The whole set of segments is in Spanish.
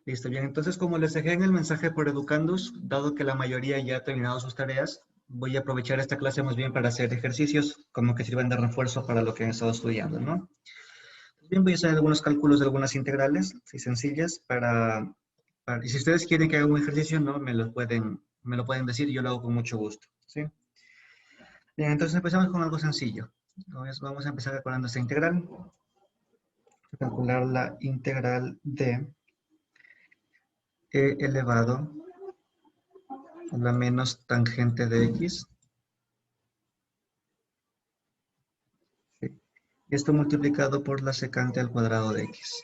Listo, bien. Entonces, como les dejé en el mensaje por Educandus, dado que la mayoría ya ha terminado sus tareas, voy a aprovechar esta clase más bien para hacer ejercicios como que sirvan de refuerzo para lo que han estado estudiando, ¿no? Bien, voy a hacer algunos cálculos de algunas integrales, sí, sencillas, y si ustedes quieren que haga un ejercicio, ¿no? Me lo pueden decir y yo lo hago con mucho gusto, ¿sí? Bien, entonces empezamos con algo sencillo. Entonces, vamos a empezar calculando esta integral. Calcular la integral de e elevado a la menos tangente de x. Sí. Esto multiplicado por la secante al cuadrado de x.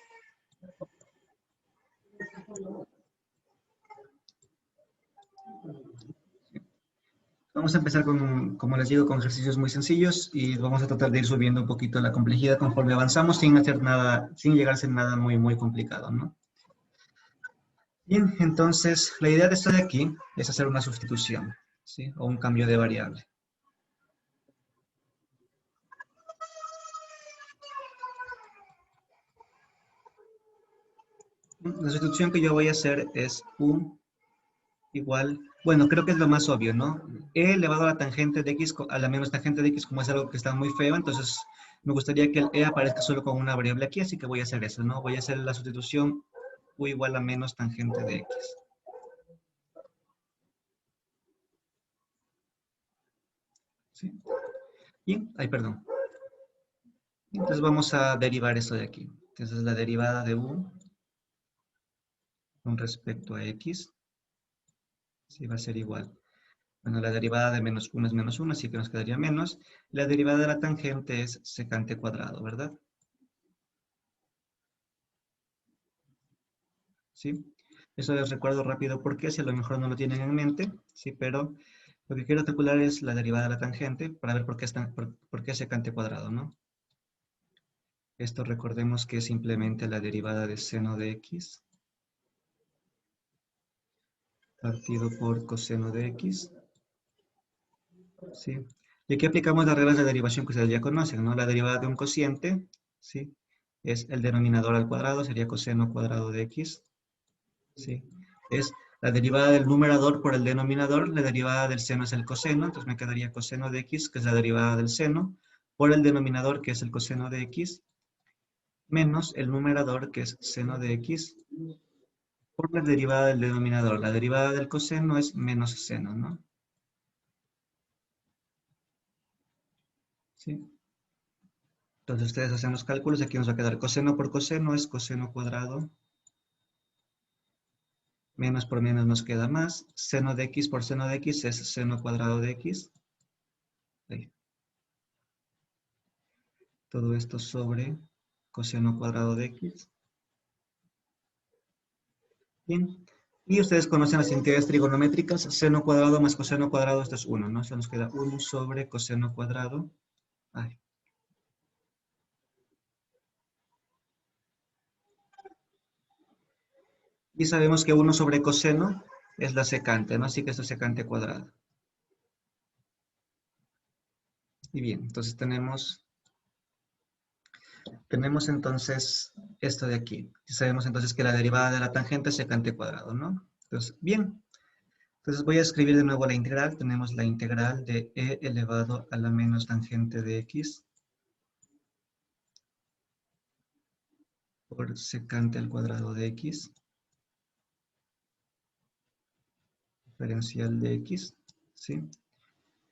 Vamos a empezar con, como les digo, con ejercicios muy sencillos y vamos a tratar de ir subiendo un poquito la complejidad conforme avanzamos sin hacer nada, sin llegarse a nada muy, muy complicado, ¿no? Bien, entonces la idea de esto de aquí es hacer una sustitución, ¿sí? O un cambio de variable. La sustitución que yo voy a hacer es u igual, bueno, creo que es lo más obvio, ¿no? E elevado a la tangente de x, a la menos tangente de x, como es algo que está muy feo, entonces me gustaría que el e aparezca solo con una variable aquí, así que voy a hacer eso, ¿no? Voy a hacer la sustitución u igual a menos tangente de x. ¿Sí? Bien, ay, perdón. Entonces vamos a derivar esto de aquí. Entonces la derivada de u con respecto a x, sí va a ser igual. Bueno, la derivada de menos 1 es menos 1, así que nos quedaría menos. La derivada de la tangente es secante cuadrado, ¿verdad? ¿Sí? Eso les recuerdo rápido porque si a lo mejor no lo tienen en mente, ¿sí? Pero lo que quiero calcular es la derivada de la tangente para ver por qué es secante cuadrado, ¿no? Esto recordemos que es simplemente la derivada de seno de x partido por coseno de x, ¿sí? Y aquí aplicamos las reglas de derivación que ustedes ya conocen, ¿no? La derivada de un cociente, ¿sí? Es el denominador al cuadrado, sería coseno cuadrado de x, ¿sí? Es la derivada del numerador por el denominador, la derivada del seno es el coseno, entonces me quedaría coseno de x, que es la derivada del seno, por el denominador, que es el coseno de x, menos el numerador, que es seno de x, por la derivada del denominador. La derivada del coseno es menos seno, ¿no? ¿Sí? Entonces ustedes hacen los cálculos, aquí nos va a quedar coseno por coseno es coseno cuadrado, menos por menos nos queda más, seno de x por seno de x es seno cuadrado de x. Ahí. Todo esto sobre coseno cuadrado de x. Bien. Y ustedes conocen las identidades trigonométricas, seno cuadrado más coseno cuadrado, esto es 1, ¿no? Se nos queda 1 sobre coseno cuadrado. Ay. Y sabemos que 1 sobre coseno es la secante, ¿no? Así que esto es secante cuadrado. Y bien, entonces tenemos entonces esto de aquí. Y sabemos entonces que la derivada de la tangente es secante cuadrado, ¿no? Entonces, bien. Entonces voy a escribir de nuevo la integral. Tenemos la integral de e elevado a la menos tangente de x por secante al cuadrado de x, diferencial de x, ¿sí?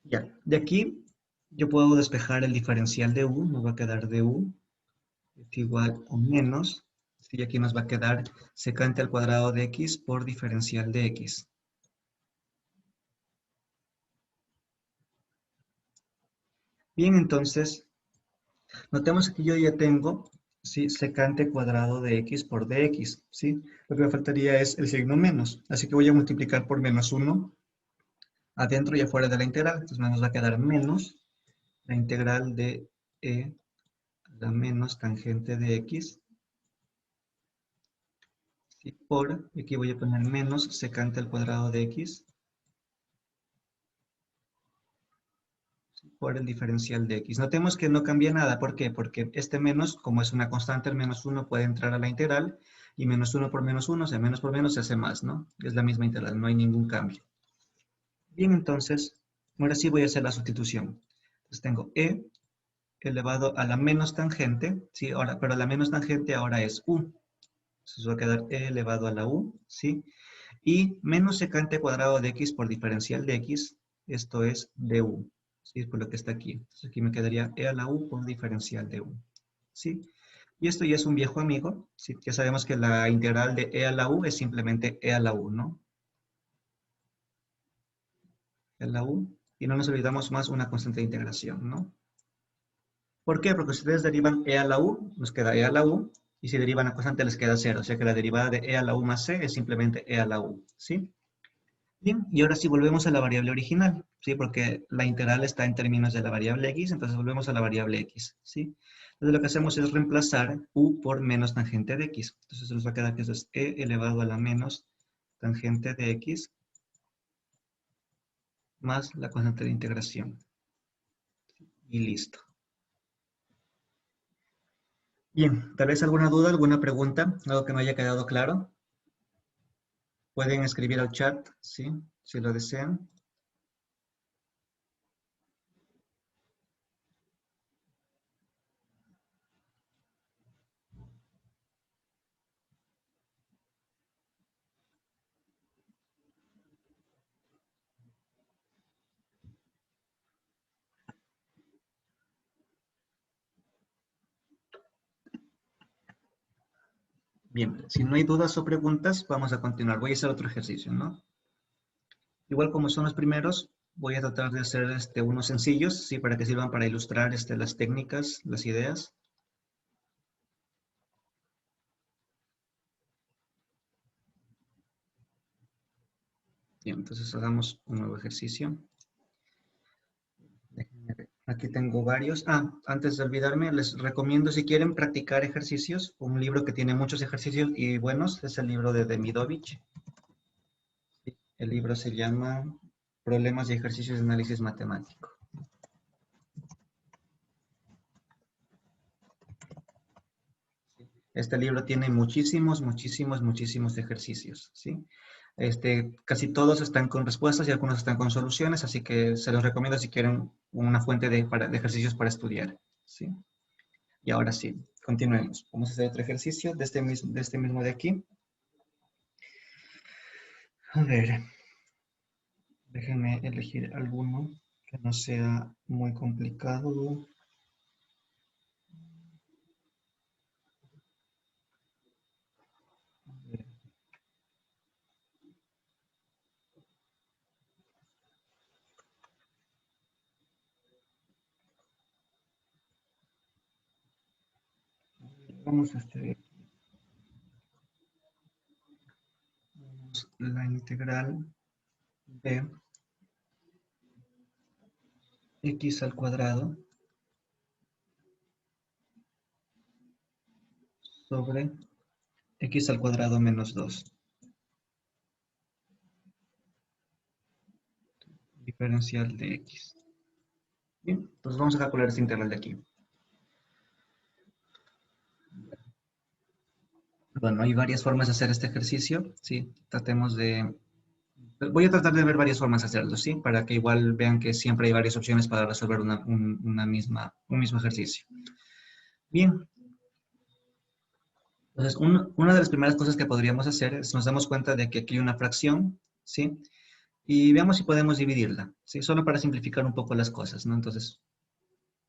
Ya, de aquí yo puedo despejar el diferencial de u, nos va a quedar de u es igual o menos, ¿sí? Y aquí nos va a quedar secante al cuadrado de x por diferencial de x. Bien, entonces, notemos que yo ya tengo, ¿sí? Secante cuadrado de x por dx, ¿sí? Lo que me faltaría es el signo menos, así que voy a multiplicar por menos 1 adentro y afuera de la integral, entonces nos va a quedar menos la integral de e a la menos tangente de x, ¿sí? Por, y aquí voy a poner menos secante al cuadrado de x, por el diferencial de x. Notemos que no cambia nada. ¿Por qué? Porque este menos, como es una constante, el menos 1 puede entrar a la integral Y menos 1 por menos 1, o sea, menos por menos se hace más, ¿no? Es la misma integral, no hay ningún cambio. Bien, entonces, ahora sí voy a hacer la sustitución. Entonces tengo e elevado a la menos tangente, ¿sí? Ahora, pero la menos tangente ahora es u. Entonces va a quedar e elevado a la u, ¿sí? Y menos secante cuadrado de x por diferencial de x, esto es du, ¿sí? Por lo que está aquí. Entonces aquí me quedaría e a la u por diferencial de u, ¿sí? Y esto ya es un viejo amigo, ¿sí? Ya sabemos que la integral de e a la u es simplemente e a la u, ¿no? E a la u, y no nos olvidamos más una constante de integración, ¿no? ¿Por qué? Porque si ustedes derivan e a la u, nos queda e a la u, y si derivan la constante les queda 0, o sea que la derivada de e a la u más c es simplemente e a la u, ¿sí? Bien, y ahora sí volvemos a la variable original, ¿sí? Porque la integral está en términos de la variable x, entonces volvemos a la variable x, ¿sí? Entonces lo que hacemos es reemplazar u por menos tangente de x. Entonces nos va a quedar que eso es e elevado a la menos tangente de x más la constante de integración. Y listo. Bien, tal vez alguna duda, alguna pregunta, algo que no haya quedado claro. Pueden escribir al chat, ¿sí? Si lo desean. Bien, si no hay dudas o preguntas, vamos a continuar. Voy a hacer otro ejercicio, ¿no? Igual como son los primeros, voy a tratar de hacer unos sencillos, ¿sí? Para que sirvan para ilustrar las técnicas, las ideas. Bien, entonces hagamos un nuevo ejercicio. Déjenme ver. Aquí tengo varios. Antes de olvidarme, les recomiendo si quieren practicar ejercicios, un libro que tiene muchos ejercicios y buenos, es el libro de Demidovich. El libro se llama Problemas y ejercicios de análisis matemático. Este libro tiene muchísimos ejercicios, ¿sí? Casi todos están con respuestas y algunos están con soluciones, así que se los recomiendo si quieren una fuente de ejercicios para estudiar, ¿sí? Y ahora sí, continuemos. Vamos a hacer otro ejercicio de este mismo de aquí. A ver, déjenme elegir alguno que no sea muy complicado. A ver, vamos a hacer la integral de x al cuadrado sobre x al cuadrado menos 2. Diferencial de x. Bien, entonces vamos a calcular esta integral de aquí. Bueno, hay varias formas de hacer este ejercicio, ¿sí? Voy a tratar de ver varias formas de hacerlo, ¿sí? Para que igual vean que siempre hay varias opciones para resolver un mismo ejercicio. Bien, entonces una de las primeras cosas que podríamos hacer es nos damos cuenta de que aquí hay una fracción, ¿sí? Y veamos si podemos dividirla, ¿sí? Solo para simplificar un poco las cosas, ¿no? Entonces,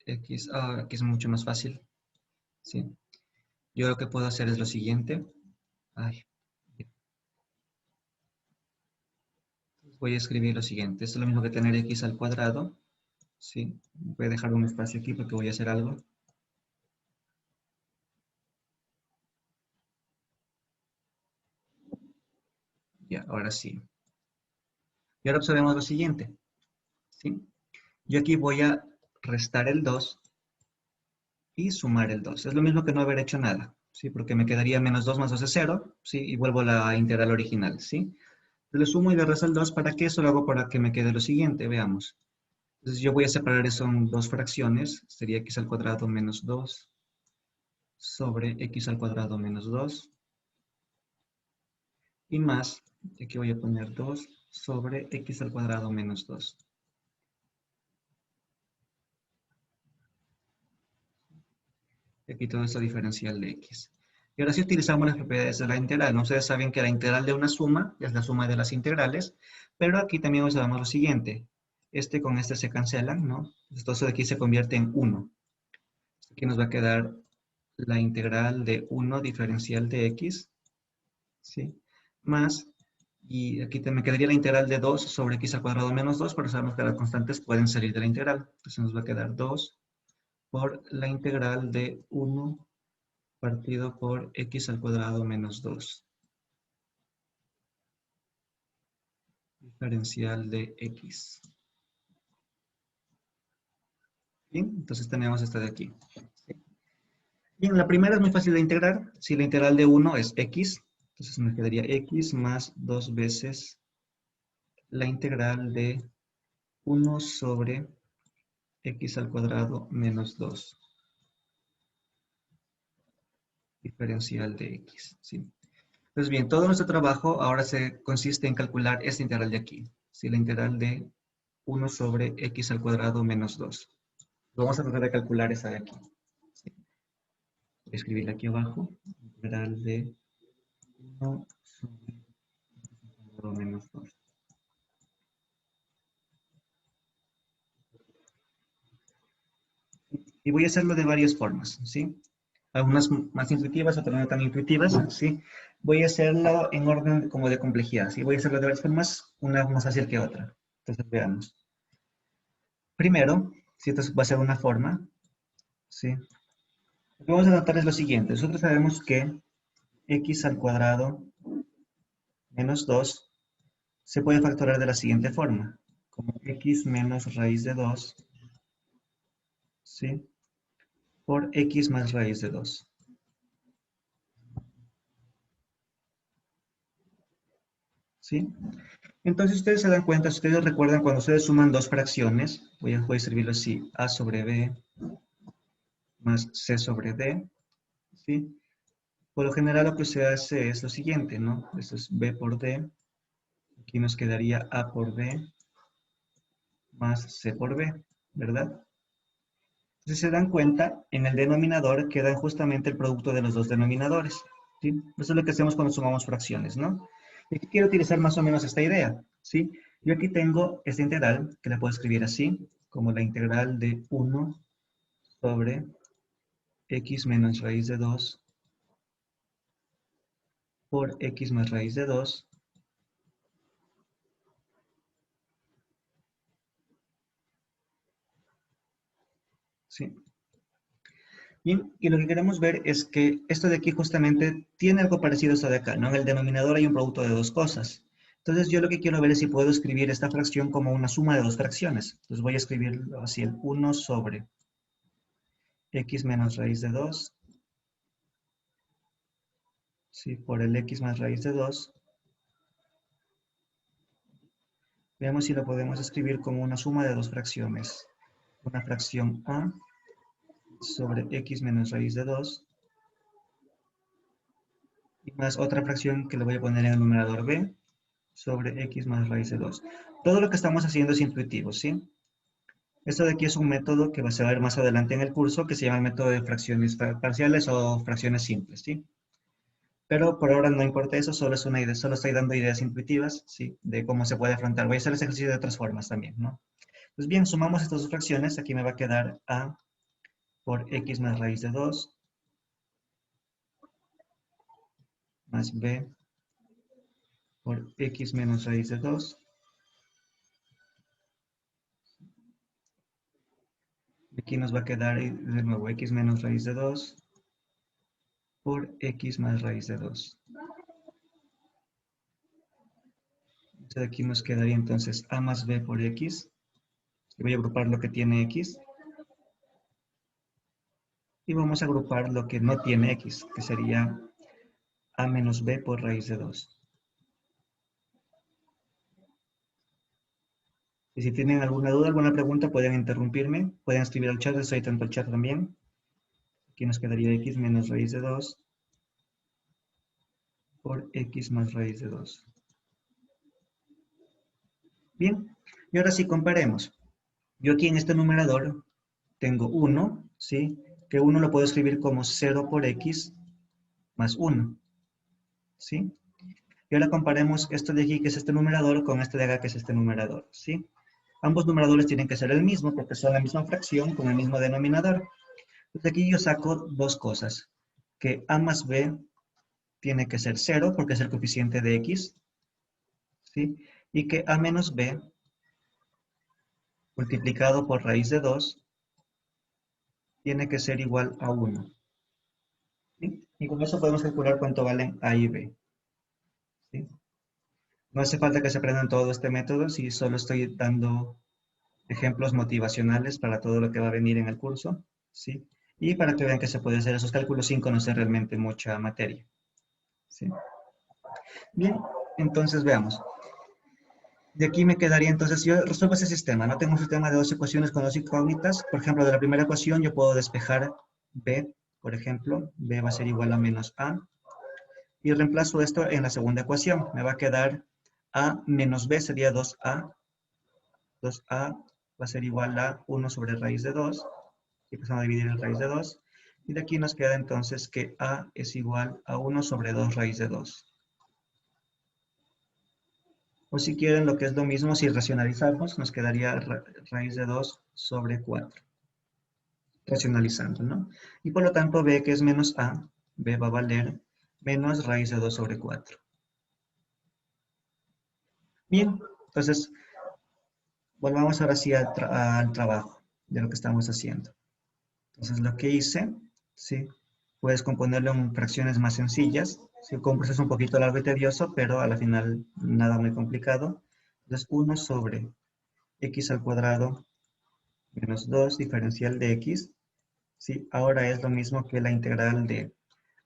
aquí es mucho más fácil, ¿sí? Yo lo que puedo hacer es lo siguiente. Ay, voy a escribir lo siguiente. Esto es lo mismo que tener x al cuadrado, ¿sí? Voy a dejar un espacio aquí porque voy a hacer algo. Ya, ahora sí. Y ahora observemos lo siguiente, ¿sí? Yo aquí voy a restar el 2 y sumar el 2. Es lo mismo que no haber hecho nada, ¿sí? Porque me quedaría menos 2 más 2 es 0, ¿sí? Y vuelvo a la integral original, ¿sí? Le sumo y le resto el 2. ¿Para qué? Eso lo hago para que me quede lo siguiente, veamos. Entonces yo voy a separar eso en dos fracciones. Sería x al cuadrado menos 2 sobre x al cuadrado menos 2. Y más, y aquí voy a poner 2 sobre x al cuadrado menos 2. Y aquí todo esto diferencial de x. Y ahora sí utilizamos las propiedades de la integral, ¿no? Ustedes saben que la integral de una suma es la suma de las integrales, pero aquí también observamos lo siguiente. Este con este se cancelan, ¿no? Entonces de aquí se convierte en 1. Aquí nos va a quedar la integral de 1 diferencial de x, ¿sí? Más, y aquí me quedaría la integral de 2 sobre x al cuadrado menos 2, pero sabemos que las constantes pueden salir de la integral. Entonces nos va a quedar 2 por la integral de 1 partido por x al cuadrado menos 2. Diferencial de x. Bien, entonces tenemos esta de aquí. Bien, la primera es muy fácil de integrar. Si la integral de 1 es x, entonces me quedaría x más 2 veces la integral de 1 sobre x al cuadrado menos 2. Diferencial de x. ¿Sí? Pues bien, todo nuestro trabajo ahora se consiste en calcular esta integral de aquí. ¿Sí? La integral de 1 sobre x al cuadrado menos 2. Vamos a tratar de calcular esa de aquí. ¿Sí? Voy a escribirla aquí abajo. Integral de 1 sobre x al cuadrado menos 2. Y voy a hacerlo de varias formas, ¿sí? Algunas más intuitivas, otras no tan intuitivas, ¿sí? Voy a hacerlo en orden como de complejidad, ¿sí? Voy a hacerlo de varias formas, una más fácil que otra. Entonces veamos. Primero, si esto va a ser una forma, ¿sí? Lo que vamos a notar es lo siguiente. Nosotros sabemos que x al cuadrado menos 2 se puede factorar de la siguiente forma. Como x menos raíz de 2, ¿sí? Por x más raíz de 2. ¿Sí? Entonces ustedes se dan cuenta, si ustedes recuerdan cuando ustedes suman dos fracciones, voy a escribirlo así, a sobre b más c sobre d, ¿sí? Por lo general lo que se hace es lo siguiente, ¿no? Esto es b por d, aquí nos quedaría a por b más c por b, ¿verdad? Si se dan cuenta, en el denominador queda justamente el producto de los dos denominadores, ¿sí? Eso es lo que hacemos cuando sumamos fracciones, ¿no? Y aquí quiero utilizar más o menos esta idea, ¿sí? Yo aquí tengo esta integral, que la puedo escribir así, como la integral de 1 sobre x menos raíz de 2 por x más raíz de 2. ¿Sí? Bien, y lo que queremos ver es que esto de aquí justamente tiene algo parecido a esto de acá, ¿no? En el denominador hay un producto de dos cosas. Entonces yo lo que quiero ver es si puedo escribir esta fracción como una suma de dos fracciones. Entonces voy a escribirlo así, el 1 sobre x menos raíz de 2, ¿sí? Por el x más raíz de 2. Veamos si lo podemos escribir como una suma de dos fracciones. Una fracción a sobre x menos raíz de 2 y más otra fracción que le voy a poner en el numerador b sobre x más raíz de 2. Todo lo que estamos haciendo es intuitivo, ¿sí? Esto de aquí es un método que se va a ver más adelante en el curso que se llama el método de fracciones parciales o fracciones simples, ¿sí? Pero por ahora no importa eso, solo es una idea, solo estoy dando ideas intuitivas, ¿sí? De cómo se puede afrontar. Voy a hacer ese ejercicio de otras formas también, ¿no? Pues bien, sumamos estas dos fracciones, aquí me va a quedar a por x más raíz de 2 más b por x menos raíz de 2. Aquí nos va a quedar de nuevo x menos raíz de 2 por x más raíz de 2. Entonces aquí nos quedaría entonces a más b por x. Voy a agrupar lo que tiene x. Y vamos a agrupar lo que no tiene x, que sería a menos b por raíz de 2. Y si tienen alguna duda, alguna pregunta, pueden interrumpirme. Pueden escribir al chat, estoy tanto al chat también. Aquí nos quedaría x menos raíz de 2 por x más raíz de 2. Bien, y ahora sí comparemos. Yo aquí en este numerador tengo 1, ¿sí? Que 1 lo puedo escribir como 0 por x más 1, ¿sí? Y ahora comparemos esto de aquí, que es este numerador, con este de acá, que es este numerador, ¿sí? Ambos numeradores tienen que ser el mismo, porque son la misma fracción con el mismo denominador. Entonces aquí yo saco dos cosas. Que a más b tiene que ser 0, porque es el coeficiente de x, ¿sí? Y que a menos b multiplicado por raíz de 2 tiene que ser igual a 1. ¿Sí? Y con eso podemos calcular cuánto valen a y b, ¿sí? No hace falta que se aprendan todo este método, si solo estoy dando ejemplos motivacionales para todo lo que va a venir en el curso, ¿sí? Y para que vean que se puede hacer esos cálculos sin conocer realmente mucha materia, ¿sí? Bien, entonces veamos. De aquí me quedaría entonces, si yo resuelvo ese sistema, no tengo un sistema de dos ecuaciones con dos incógnitas. Por ejemplo, de la primera ecuación yo puedo despejar b, por ejemplo, b va a ser igual a menos a, y reemplazo esto en la segunda ecuación. Me va a quedar a menos b sería 2a, 2a va a ser igual a 1 sobre raíz de 2, y empezamos a dividir en raíz de 2, y de aquí nos queda entonces que a es igual a 1 sobre 2 raíz de 2. O si quieren, lo que es lo mismo, si racionalizamos, nos quedaría raíz de 2 sobre 4. Racionalizando, ¿no? Y por lo tanto, b que es menos a, b va a valer menos raíz de 2 sobre 4. Bien, entonces, volvamos ahora sí al trabajo de lo que estamos haciendo. Entonces, lo que hice, ¿sí? Puedes componerlo en fracciones más sencillas. ¿Sí? Como un proceso un poquito largo y tedioso, pero a la final nada muy complicado. Entonces, 1 sobre x al cuadrado menos 2 diferencial de x, ¿sí? Ahora es lo mismo que la integral de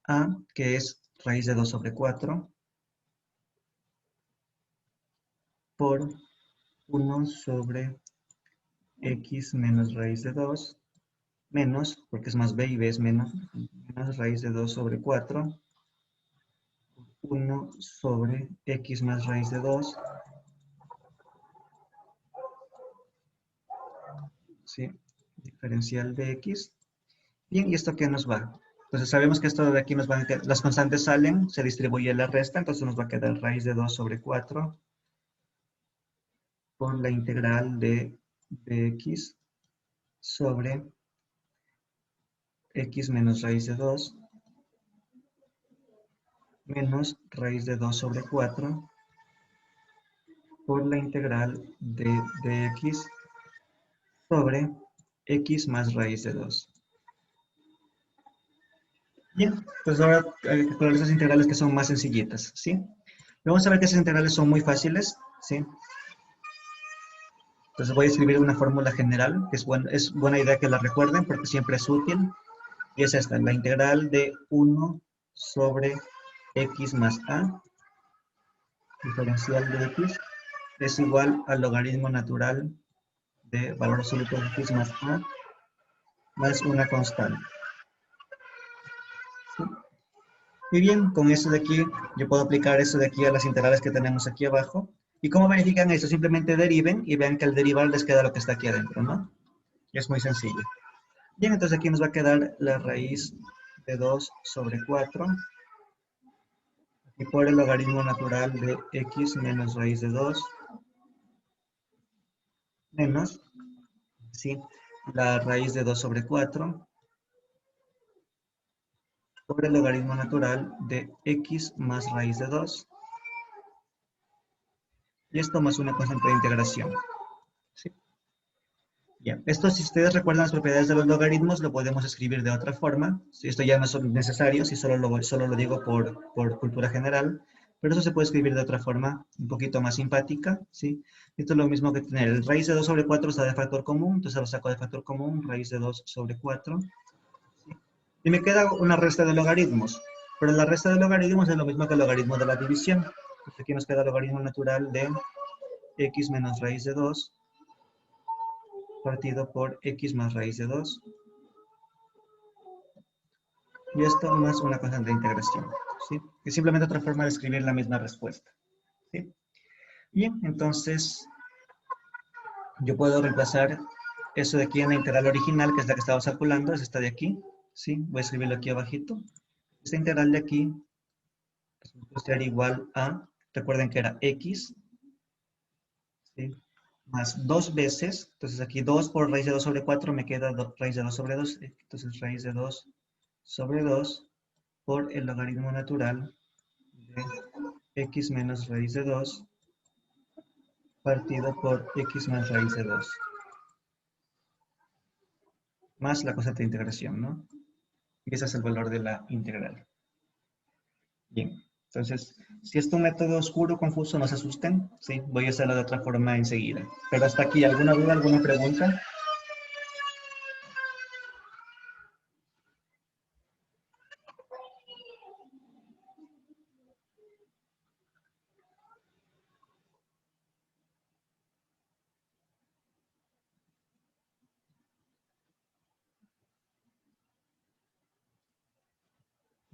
a, que es raíz de 2 sobre 4, por 1 sobre x menos raíz de 2, menos, porque es más b y b es menos, menos raíz de 2 sobre 4, 1 sobre x más raíz de 2, ¿sí? Diferencial de x. Bien, ¿y esto qué nos va? Entonces sabemos que esto de aquí nos van a quedar, las constantes salen, se distribuye la resta, entonces nos va a quedar raíz de 2 sobre 4 por la integral de x sobre x menos raíz de 2 menos raíz de 2 sobre 4 por la integral de dx sobre x más raíz de 2. Bien, pues ahora hay que calcular esas integrales que son más sencillitas, ¿sí? Vamos a ver que esas integrales son muy fáciles, ¿sí? Entonces voy a escribir una fórmula general, que es buena idea que la recuerden porque siempre es útil. Y es esta, la integral de 1 sobre x más a, diferencial de x, es igual al logaritmo natural de valor absoluto de x más a, más una constante. ¿Sí? Y bien, con eso de aquí, yo puedo aplicar eso de aquí a las integrales que tenemos aquí abajo. ¿Y cómo verifican eso? Simplemente deriven y vean que al derivar les queda lo que está aquí adentro, ¿no? Y es muy sencillo. Bien, entonces aquí nos va a quedar la raíz de 2 sobre 4 y por el logaritmo natural de x menos raíz de 2 menos, ¿sí? La raíz de 2 sobre 4 por el logaritmo natural de x más raíz de 2 y esto más una constante de integración. ¿Sí? Bien, esto si ustedes recuerdan las propiedades de los logaritmos lo podemos escribir de otra forma. Si esto ya no es necesario, si solo lo digo por cultura general, pero eso se puede escribir de otra forma, un poquito más simpática, ¿sí? Esto es lo mismo que tener el raíz de 2 sobre 4 está de factor común, entonces lo saco de factor común, raíz de 2 sobre 4, ¿sí? Y me queda una resta de logaritmos, pero la resta de logaritmos es lo mismo que el logaritmo de la división. Entonces aquí nos queda el logaritmo natural de x menos raíz de 2 partido por x más raíz de 2. Y esto más una constante de integración, ¿sí? Es simplemente otra forma de escribir la misma respuesta, ¿sí? Bien, entonces yo puedo reemplazar eso de aquí en la integral original, que es la que estaba calculando, es esta de aquí, ¿sí? Voy a escribirlo aquí abajito. Esta integral de aquí va a ser igual a, recuerden que era x, ¿sí? Más 2 veces, entonces aquí 2 por raíz de 2 sobre 4 me queda raíz de 2 sobre 2, entonces raíz de 2 sobre 2 por el logaritmo natural de x menos raíz de 2 partido por x más raíz de 2, más la constante de integración, ¿no? Y ese es el valor de la integral. Bien, entonces, si es un método oscuro, confuso, no se asusten, ¿sí? Voy a hacerlo de otra forma enseguida. Pero hasta aquí, ¿alguna duda, alguna pregunta?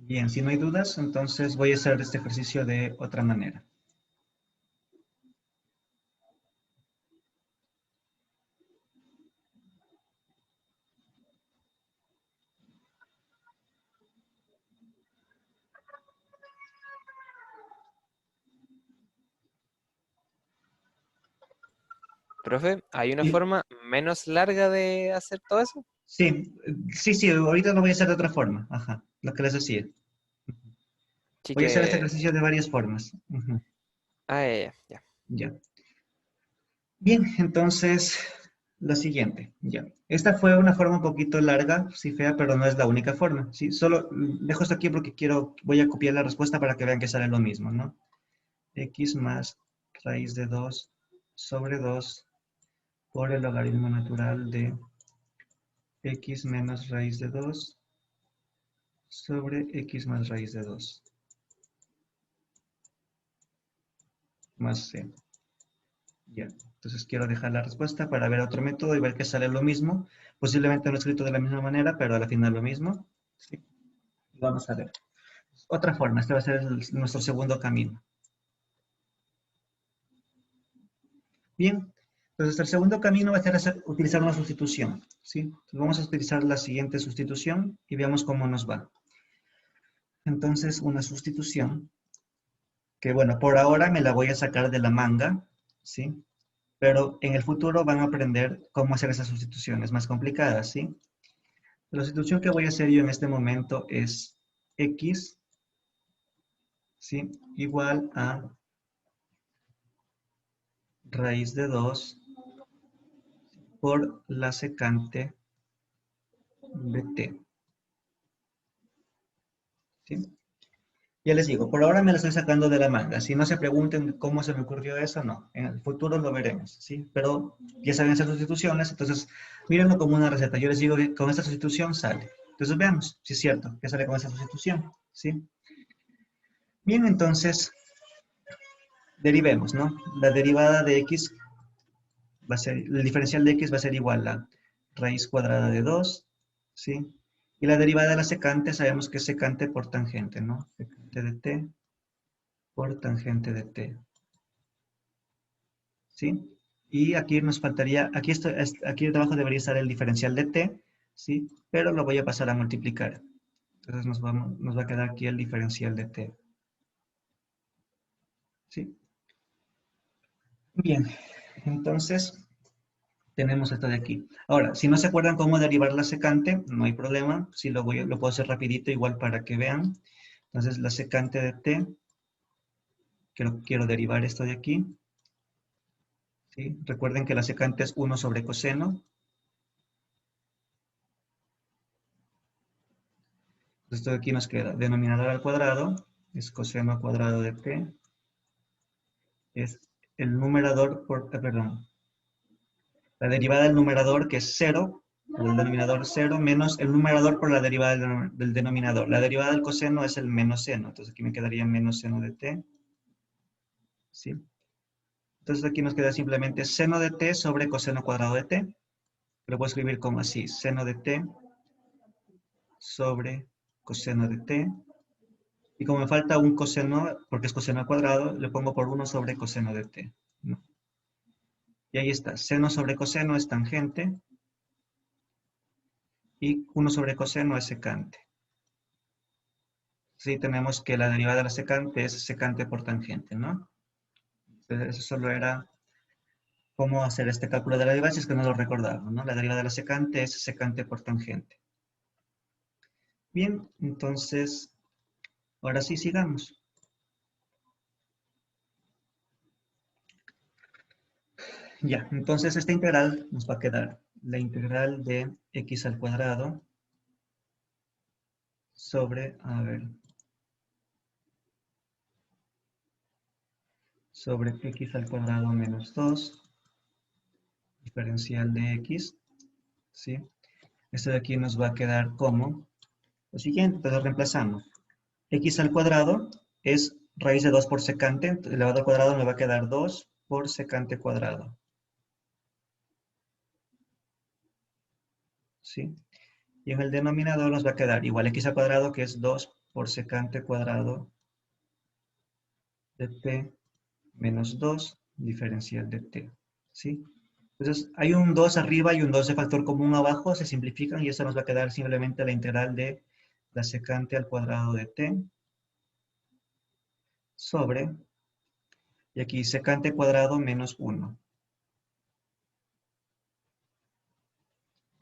Bien, si no hay dudas, entonces voy a hacer este ejercicio de otra manera. Profe, ¿hay una Y, forma menos larga de hacer todo eso? sí, sí, ahorita lo voy a hacer de otra forma. Ajá, lo que les decía. Sí Voy a hacer este que... ejercicio de varias formas. Ujú, Ah, ya. ya. Bien, entonces, lo siguiente, ya. Esta fue una forma un poquito larga, sí fea, pero no es la única forma, ¿sí? Solo dejo esto aquí porque voy a copiar la respuesta para que vean que sale lo mismo, ¿no? X más raíz de 2 sobre 2 por el logaritmo natural de x menos raíz de 2 sobre x más raíz de 2 más c. Ya, entonces quiero dejar la respuesta para ver otro método y ver que sale lo mismo. Posiblemente no escrito de la misma manera, pero al final lo mismo. Sí. Vamos a ver. Otra forma, este va a ser nuestro segundo camino. Bien, entonces el segundo camino va a ser utilizar una sustitución. ¿Sí? Entonces vamos a utilizar la siguiente sustitución y veamos cómo nos va. Entonces, una sustitución que, bueno, por ahora me la voy a sacar de la manga, ¿sí? Pero en el futuro van a aprender cómo hacer esas sustituciones más complicadas, ¿sí? La sustitución que voy a hacer yo en este momento es x, ¿sí? Igual a raíz de 2 por la secante de t, ¿sí? Ya les digo, por ahora me la estoy sacando de la manga. Si no se pregunten cómo se me ocurrió eso, no. En el futuro lo veremos, ¿sí? Pero ya saben hacer sustituciones, entonces mírenlo como una receta. Yo les digo que con esta sustitución sale. Entonces veamos si es cierto que sale con esta sustitución, ¿sí? Bien, entonces derivemos, ¿no? La derivada de x va a ser, el diferencial de x va a ser igual a raíz cuadrada de 2, ¿sí? Y la derivada de la secante sabemos que es secante por tangente, ¿no? Secante de t por tangente de t, ¿sí? Y aquí nos faltaría, aquí debajo debería estar el diferencial de t, ¿sí? Pero lo voy a pasar a multiplicar. Entonces nos va a quedar aquí el diferencial de t, ¿sí? Bien, entonces tenemos esto de aquí. Ahora, si no se acuerdan cómo derivar la secante, no hay problema. Sí, lo puedo hacer rapidito igual para que vean. Entonces, la secante de t, quiero derivar esto de aquí. ¿Sí? Recuerden que la secante es 1 sobre coseno. Esto de aquí nos queda denominador al cuadrado, es coseno al cuadrado de t, es el numerador perdón, la derivada del numerador que es 0, el denominador 0, menos el numerador por la derivada del denominador. La derivada del coseno es el menos seno, entonces aquí me quedaría menos seno de t, ¿sí? Entonces aquí nos queda simplemente seno de t sobre coseno cuadrado de t. Lo puedo escribir como así, seno de t sobre coseno de t. Y como me falta un coseno, porque es coseno al cuadrado, le pongo por 1 sobre coseno de t, ¿no? Y ahí está, seno sobre coseno es tangente y 1 sobre coseno es secante. Sí, tenemos que la derivada de la secante es secante por tangente, ¿no? Entonces, eso solo era cómo hacer este cálculo de la derivada, si es que no lo recordamos, ¿no? La derivada de la secante es secante por tangente. Bien, entonces, ahora sí sigamos. Ya, entonces esta integral nos va a quedar la integral de x al cuadrado sobre, a ver, sobre x al cuadrado menos 2, diferencial de x, ¿sí? Esto de aquí nos va a quedar como lo siguiente, entonces reemplazamos. X al cuadrado es raíz de 2 por secante, elevado al cuadrado me va a quedar 2 por secante cuadrado, ¿sí? Y en el denominador nos va a quedar igual x al cuadrado, que es 2 por secante cuadrado de t menos 2 diferencial de t, ¿sí? Entonces, hay un 2 arriba y un 2 de factor común abajo, se simplifican y eso nos va a quedar simplemente la integral de la secante al cuadrado de t sobre, y aquí secante cuadrado menos 1.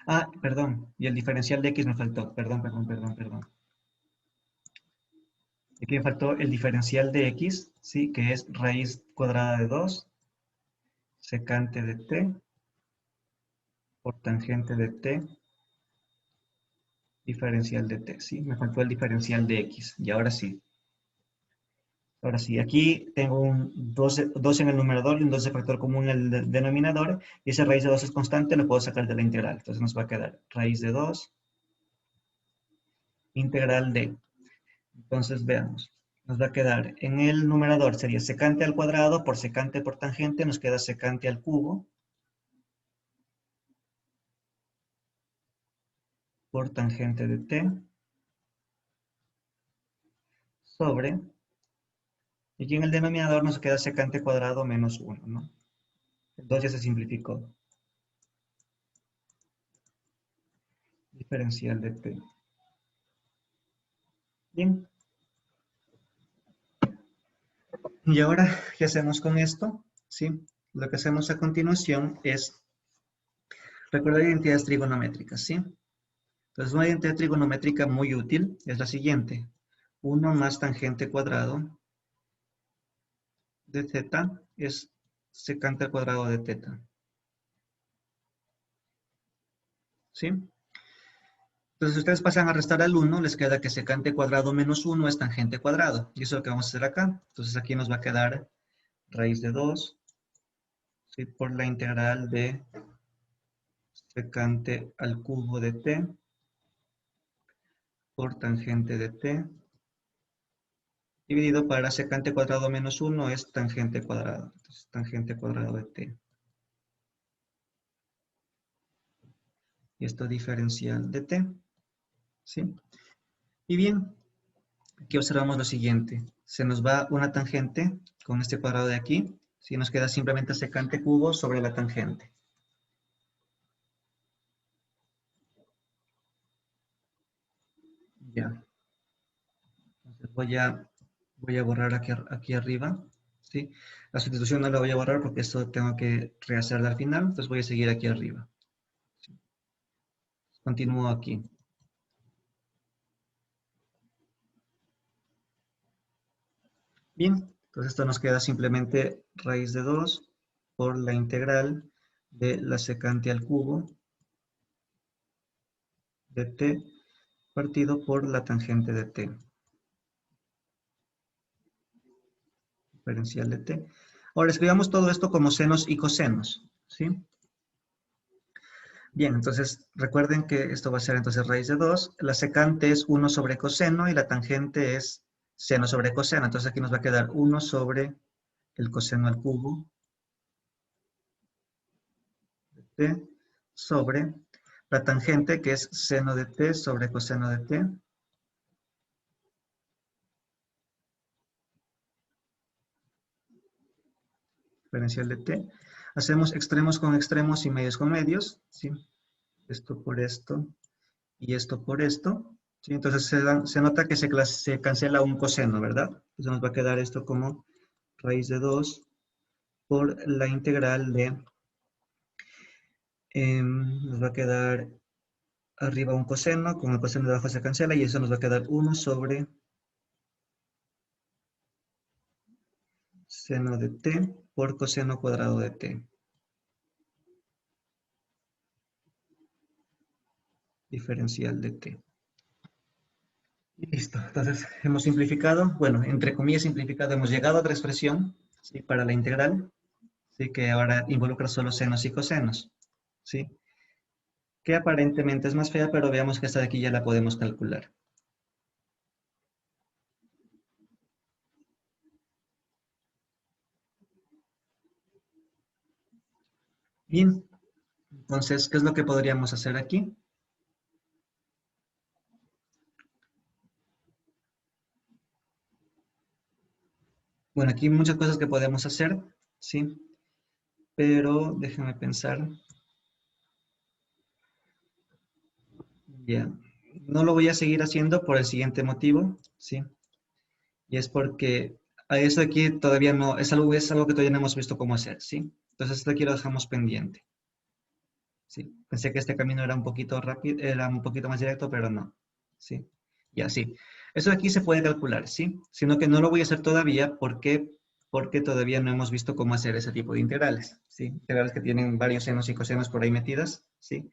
Ah, perdón, y el diferencial de x me faltó, perdón. Aquí me faltó el diferencial de x, ¿sí? Que es raíz cuadrada de 2, secante de t, por tangente de t, diferencial de t, ¿sí? Me faltó el diferencial de x, y ahora sí. Ahora sí, aquí tengo un 2 en el numerador y un 2 de factor común en el denominador, y esa raíz de 2 es constante, lo puedo sacar de la integral. Entonces nos va a quedar raíz de 2, integral de. Entonces veamos, nos va a quedar en el numerador, sería secante al cuadrado por secante por tangente, nos queda secante al cubo por tangente de t sobre, y aquí en el denominador nos queda secante cuadrado menos 1, ¿no? Entonces ya se simplificó. Diferencial de t. Bien. Y ahora, ¿qué hacemos con esto? ¿Sí? Lo que hacemos a continuación es recordar identidades trigonométricas, ¿sí? Entonces, una identidad trigonométrica muy útil es la siguiente. 1 más tangente cuadrado de θ es secante al cuadrado de θ. ¿Sí? Entonces, si ustedes pasan a restar al 1, les queda que secante cuadrado menos 1 es tangente cuadrado. Y eso es lo que vamos a hacer acá. Entonces, aquí nos va a quedar raíz de 2, ¿sí? Por la integral de secante al cubo de t por tangente de t, dividido para secante cuadrado menos 1 es tangente cuadrado. Entonces, tangente cuadrado de t. Y esto diferencial de t. ¿Sí? Y bien, aquí observamos lo siguiente. Se nos va una tangente con este cuadrado de aquí. ¿Sí? Nos queda simplemente secante cubo sobre la tangente. Ya. Entonces voy a borrar aquí arriba. ¿Sí? La sustitución no la voy a borrar porque esto tengo que rehacerla al final. Entonces voy a seguir aquí arriba. ¿Sí? Continúo aquí. Bien, entonces esto nos queda simplemente raíz de 2 por la integral de la secante al cubo de t partido por la tangente de t, diferencial de t. Ahora escribamos todo esto como senos y cosenos, ¿sí? Bien, entonces recuerden que esto va a ser entonces raíz de 2, la secante es 1 sobre coseno y la tangente es seno sobre coseno, entonces aquí nos va a quedar 1 sobre el coseno al cubo de t sobre la tangente que es seno de t sobre coseno de t diferencial de t. Hacemos extremos con extremos y medios con medios, ¿sí? Esto por esto y esto por esto, ¿sí? Entonces se nota que se cancela un coseno, ¿verdad? Entonces nos va a quedar esto como raíz de 2 por la integral de, nos va a quedar arriba un coseno, con el coseno de abajo se cancela y eso nos va a quedar 1 sobre seno de t por coseno cuadrado de t. Diferencial de t. Y listo. Entonces hemos simplificado, bueno, entre comillas simplificado, hemos llegado a otra expresión, ¿sí? Para la integral, ¿sí? Que ahora involucra solo senos y cosenos, ¿sí? Que aparentemente es más fea, pero veamos que esta de aquí ya la podemos calcular. Bien, entonces, ¿qué es lo que podríamos hacer aquí? Bueno, aquí hay muchas cosas que podemos hacer, ¿sí? Pero déjame pensar. Ya, no lo voy a seguir haciendo por el siguiente motivo, ¿sí? Y es porque a eso aquí todavía no, es algo que todavía no hemos visto cómo hacer, ¿sí? Entonces esto aquí lo dejamos pendiente, ¿sí? Pensé que este camino era un poquito rápido, era un poquito más directo, pero no, ¿sí? Ya, sí. Eso de aquí se puede calcular, ¿sí? Sino que no lo voy a hacer todavía, ¿por qué? Porque todavía no hemos visto cómo hacer ese tipo de integrales, ¿sí? Integrales que tienen varios senos y cosenos por ahí metidas, ¿sí?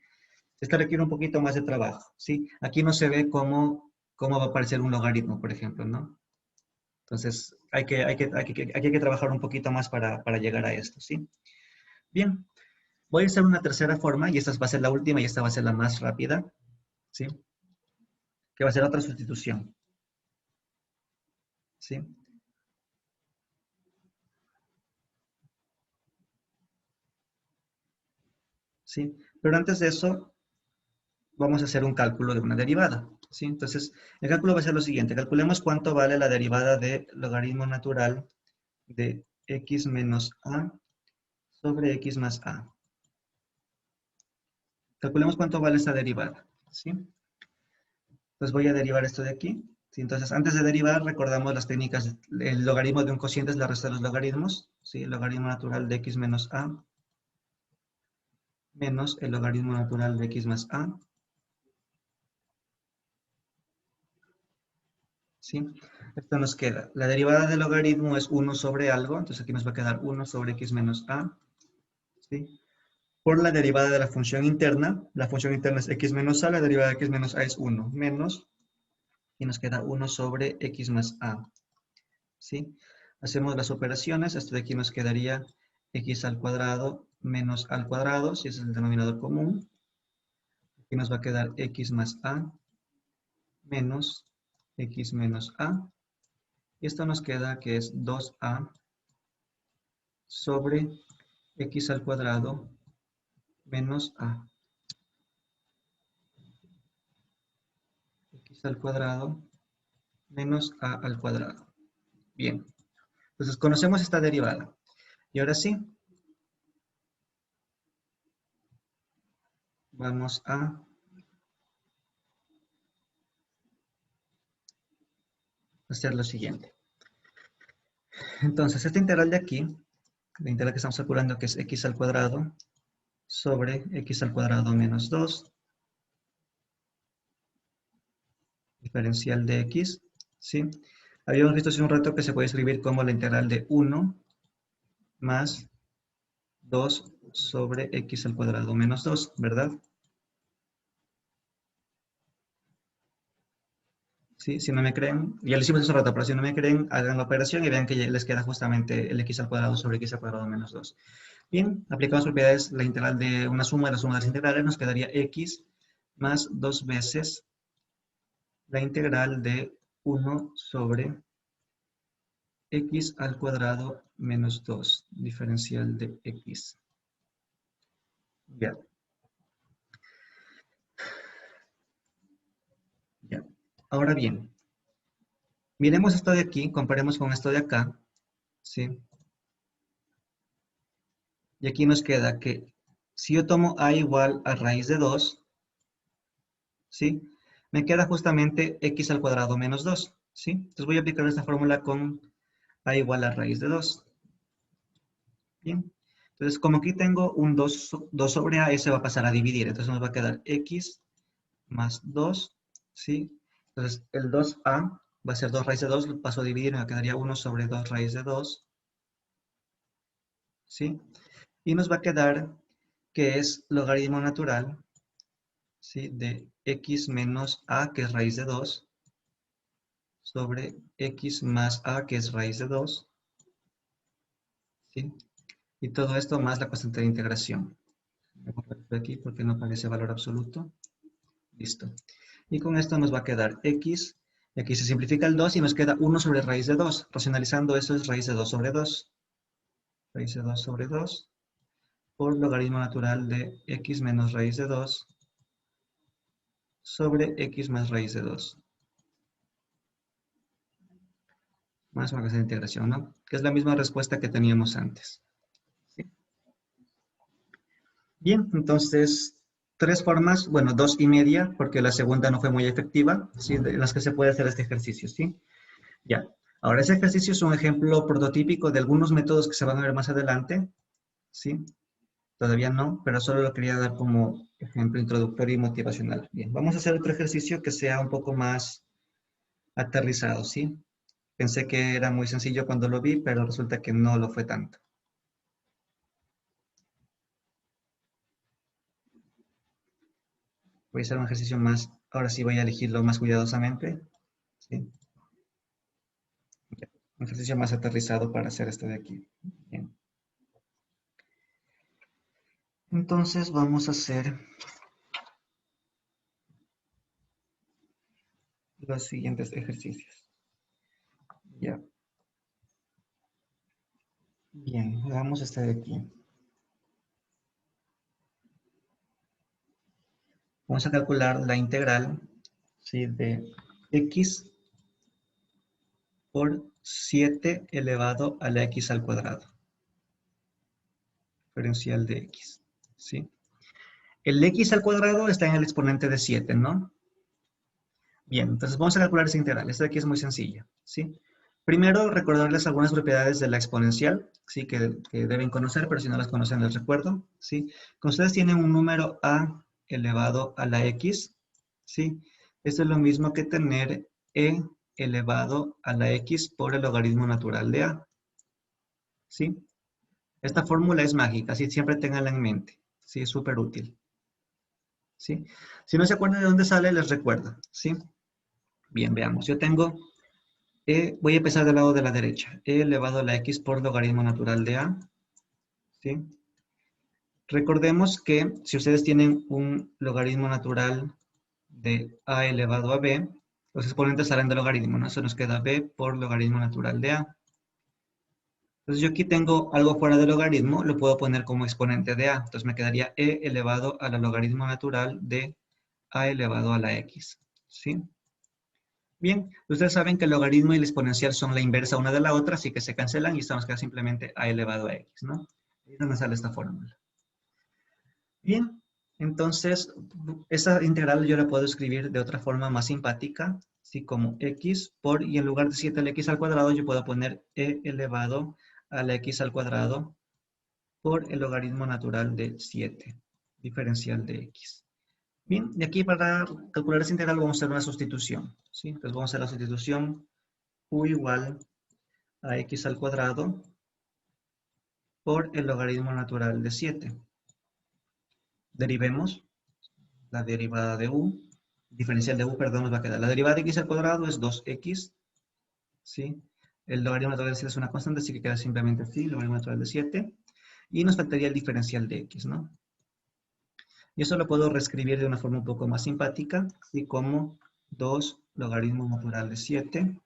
Esta requiere un poquito más de trabajo, ¿sí? Aquí no se ve cómo va a aparecer un logaritmo, por ejemplo, ¿no? Entonces, hay que trabajar un poquito más para llegar a esto, ¿sí? Bien, voy a hacer una tercera forma, y esta va a ser la última, y esta va a ser la más rápida, ¿sí? Que va a ser otra sustitución, ¿sí? ¿Sí? Pero antes de eso, vamos a hacer un cálculo de una derivada, ¿sí? Entonces, el cálculo va a ser lo siguiente. Calculemos cuánto vale la derivada de logaritmo natural de x menos a sobre x más a. Calculemos cuánto vale esta derivada, ¿sí? Entonces voy a derivar esto de aquí, ¿sí? Entonces, antes de derivar, recordamos las técnicas. El logaritmo de un cociente es la resta de los logaritmos, ¿sí? El logaritmo natural de x menos a menos el logaritmo natural de x más a, ¿sí? Esto nos queda. La derivada del logaritmo es 1 sobre algo, entonces aquí nos va a quedar 1 sobre x menos a, ¿sí? Por la derivada de la función interna es x menos a, la derivada de x menos a es 1, menos, y nos queda 1 sobre x más a, ¿sí? Hacemos las operaciones, esto de aquí nos quedaría x al cuadrado menos al cuadrado, si ese es el denominador común. Aquí nos va a quedar x más a menos x menos a. Y esto nos queda que es 2a sobre x al cuadrado menos a. X al cuadrado menos a al cuadrado. Bien, entonces conocemos esta derivada. Y ahora sí, vamos a hacer lo siguiente. Entonces, esta integral de aquí, la integral que estamos calculando, que es x al cuadrado sobre x al cuadrado menos 2, diferencial de x, ¿sí? Habíamos visto hace un rato que se puede escribir como la integral de 1 más 2 sobre x al cuadrado menos 2, ¿verdad? ¿Sí? Si no me creen, ya lo hicimos hace un rato, pero si no me creen, hagan la operación y vean que les queda justamente el x al cuadrado sobre x al cuadrado menos 2. Bien, aplicamos propiedades, la integral de una suma de la suma de las integrales nos quedaría x más 2 veces la integral de 1 sobre x al cuadrado menos 2, diferencial de x. Ya, ya. Ahora bien, miremos esto de aquí, comparemos con esto de acá, ¿sí? Y aquí nos queda que si yo tomo a igual a raíz de 2, ¿sí? Me queda justamente x al cuadrado menos 2, ¿sí? Entonces voy a aplicar esta fórmula con a igual a raíz de 2. Bien. Entonces, como aquí tengo un 2 sobre a, ese va a pasar a dividir. Entonces nos va a quedar x más 2, ¿sí? Entonces, el 2a va a ser 2 raíz de 2, lo paso a dividir, me quedaría 1 sobre 2 raíz de 2, ¿sí? Y nos va a quedar que es logaritmo natural, ¿sí? De x menos a, que es raíz de 2, sobre x más a, que es raíz de 2, ¿sí? Y todo esto más la constante de integración. Voy a poner aquí porque no aparece valor absoluto. Listo. Y con esto nos va a quedar x, y aquí se simplifica el 2 y nos queda 1 sobre raíz de 2. Racionalizando eso es raíz de 2 sobre 2. Raíz de 2 sobre 2 por logaritmo natural de x menos raíz de 2 sobre x más raíz de 2. Más una clase de integración, ¿no? Que es la misma respuesta que teníamos antes. ¿Sí? Bien, entonces, tres formas, bueno, dos y media, porque la segunda no fue muy efectiva, ¿sí? De las que se puede hacer este ejercicio, ¿sí? Ya. Ahora, ese ejercicio es un ejemplo prototípico de algunos métodos que se van a ver más adelante, ¿sí? Todavía no, pero solo lo quería dar como ejemplo introductorio y motivacional. Bien, vamos a hacer otro ejercicio que sea un poco más aterrizado, ¿sí? Pensé que era muy sencillo cuando lo vi, pero resulta que no lo fue tanto. Voy a hacer un ejercicio más, ahora sí voy a elegirlo más cuidadosamente, ¿sí? Un ejercicio más aterrizado para hacer esto de aquí. Bien. Entonces vamos a hacer los siguientes ejercicios. Ya. Bien, hagamos este de aquí. Vamos a calcular la integral, ¿sí? De x por 7 elevado a la x al cuadrado. Diferencial de x, ¿sí? El x al cuadrado está en el exponente de 7, ¿no? Bien, entonces vamos a calcular esa integral. Esta de aquí es muy sencilla, ¿sí? Primero, recordarles algunas propiedades de la exponencial, ¿sí? Que deben conocer, pero si no las conocen les recuerdo, ¿sí? Cuando ustedes tienen un número a elevado a la x, ¿sí? Esto es lo mismo que tener e elevado a la x por el logaritmo natural de a, ¿sí? Esta fórmula es mágica, así siempre tenganla en mente, ¿sí? Es súper útil, ¿sí? Si no se acuerdan de dónde sale, les recuerdo, ¿sí? Bien, veamos. Yo tengo voy a empezar del lado de la derecha. E elevado a la x por logaritmo natural de a, ¿sí? Recordemos que si ustedes tienen un logaritmo natural de a elevado a b, los exponentes salen del logaritmo, ¿no? Eso nos queda b por logaritmo natural de a. Entonces yo aquí tengo algo fuera del logaritmo, lo puedo poner como exponente de a. Entonces me quedaría e elevado a la logaritmo natural de a elevado a la x, ¿sí? Bien, ustedes saben que el logaritmo y el exponencial son la inversa una de la otra, así que se cancelan y estamos queda simplemente a elevado a x, ¿no? Ahí es donde sale esta fórmula. Bien, entonces, esa integral yo la puedo escribir de otra forma más simpática, así como x por, y en lugar de 7 al x al cuadrado, yo puedo poner e elevado a la x al cuadrado por el logaritmo natural de 7, diferencial de x. Bien, y aquí para calcular esa integral vamos a hacer una sustitución, ¿sí? Entonces vamos a hacer la sustitución u igual a x al cuadrado por el logaritmo natural de 7. Derivemos la derivada de u, diferencial de u, perdón, nos va a quedar. La derivada de x al cuadrado es 2x, ¿sí? El logaritmo natural de 7 es una constante, así que queda simplemente así, logaritmo natural de 7. Y nos faltaría el diferencial de x, ¿no? Y eso lo puedo reescribir de una forma un poco más simpática, así como 2 logaritmo natural de 7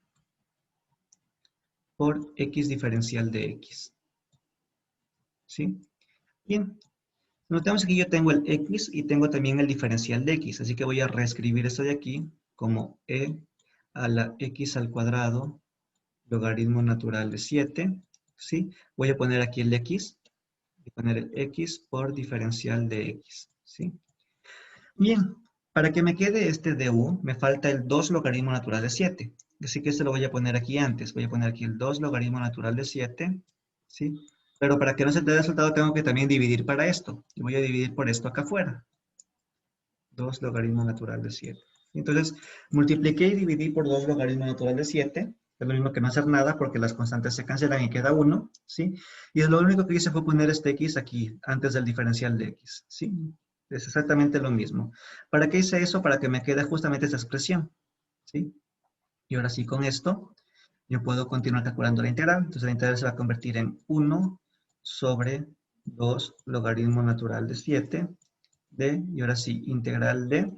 por x diferencial de x, ¿sí? Bien, notamos que yo tengo el x y tengo también el diferencial de x, así que voy a reescribir esto de aquí como e a la x al cuadrado logaritmo natural de 7, ¿sí? Voy a poner aquí el x, y poner el x por diferencial de x, ¿sí? Bien, para que me quede este du, me falta el 2 logaritmo natural de 7. Así que esto lo voy a poner aquí antes. Voy a poner aquí el 2 logaritmo natural de 7, ¿sí? Pero para que no se te dé resultado, tengo que también dividir para esto. Y voy a dividir por esto acá afuera. 2 logaritmo natural de 7. Entonces, multipliqué y dividí por 2 logaritmo natural de 7. Es lo mismo que no hacer nada porque las constantes se cancelan y queda 1, ¿sí? Y lo único que hice fue poner este x aquí, antes del diferencial de x, ¿sí? Es exactamente lo mismo. ¿Para qué hice eso? Para que me quede justamente esta expresión, ¿sí? Y ahora sí, con esto, yo puedo continuar calculando la integral. Entonces la integral se va a convertir en 1 sobre 2 logaritmo natural de 7 de, y ahora sí, integral de,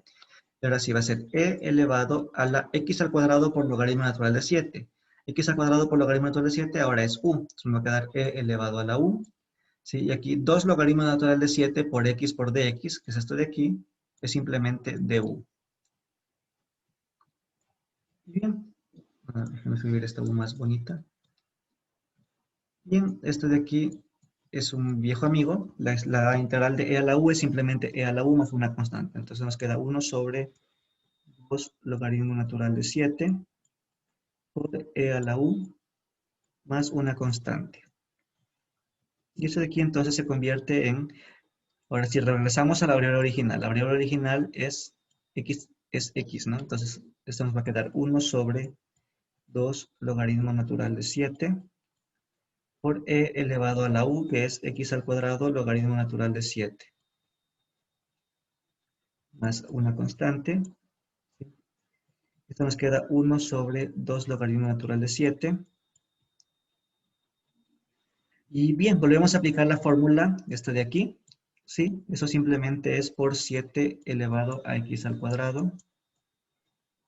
y ahora sí va a ser e elevado a la x al cuadrado por logaritmo natural de 7. X al cuadrado por logaritmo natural de 7 ahora es u. Entonces me va a quedar e elevado a la u. ¿Sí? Y aquí 2 logaritmo natural de 7 por x por dx, que es esto de aquí, es simplemente du. Bien, déjame escribir esta u más bonita. Bien, esto de aquí es un viejo amigo. La integral de e a la u es simplemente e a la u más una constante. Entonces nos queda 1 sobre 2 logaritmo natural de 7 por e a la u más una constante. Y eso de aquí entonces se convierte en, ahora si regresamos a la variable original es x, ¿no? Entonces esto nos va a quedar 1 sobre 2 logaritmo natural de 7 por e elevado a la u, que es x al cuadrado logaritmo natural de 7, más una constante. Esto nos queda 1 sobre 2 logaritmo natural de 7. Y bien, volvemos a aplicar la fórmula, esta de aquí, ¿sí? Eso simplemente es por 7 elevado a x al cuadrado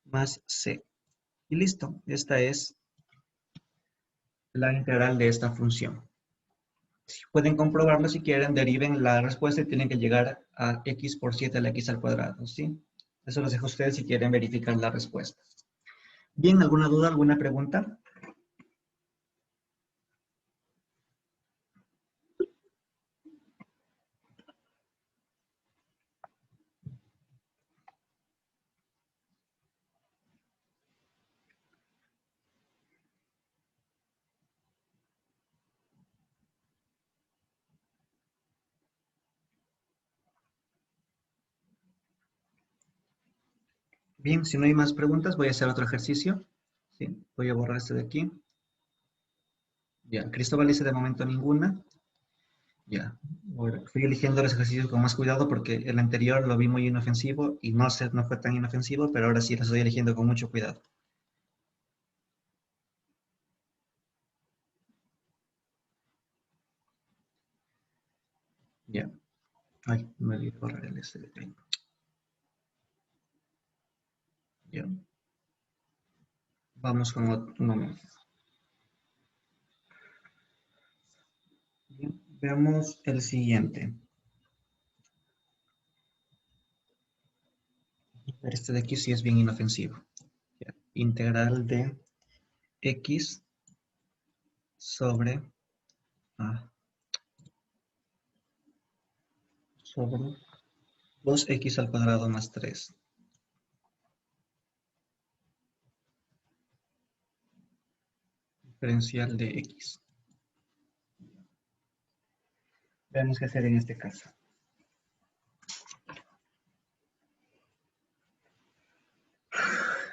más c. Y listo, esta es la integral de esta función. Pueden comprobarlo si quieren, deriven la respuesta y tienen que llegar a x por 7 a la x al cuadrado, ¿sí? Eso los dejo a ustedes si quieren verificar la respuesta. Bien, ¿alguna duda, alguna pregunta? Bien, si no hay más preguntas, voy a hacer otro ejercicio. ¿Sí? Voy a borrar este de aquí. Ya, Cristóbal dice de momento ninguna. Ya, ahora estoy eligiendo los ejercicios con más cuidado porque el anterior lo vi muy inofensivo y no fue tan inofensivo, pero ahora sí los estoy eligiendo con mucho cuidado. Ya. Ay, me olvidé borrar el SDT. Ya. Vamos con uno más. Bien, veamos el siguiente. Este de aquí sí es bien inofensivo. Ya. Integral de x sobre sobre 2x al cuadrado más 3. Diferencial de x. Veamos qué hacer en este caso.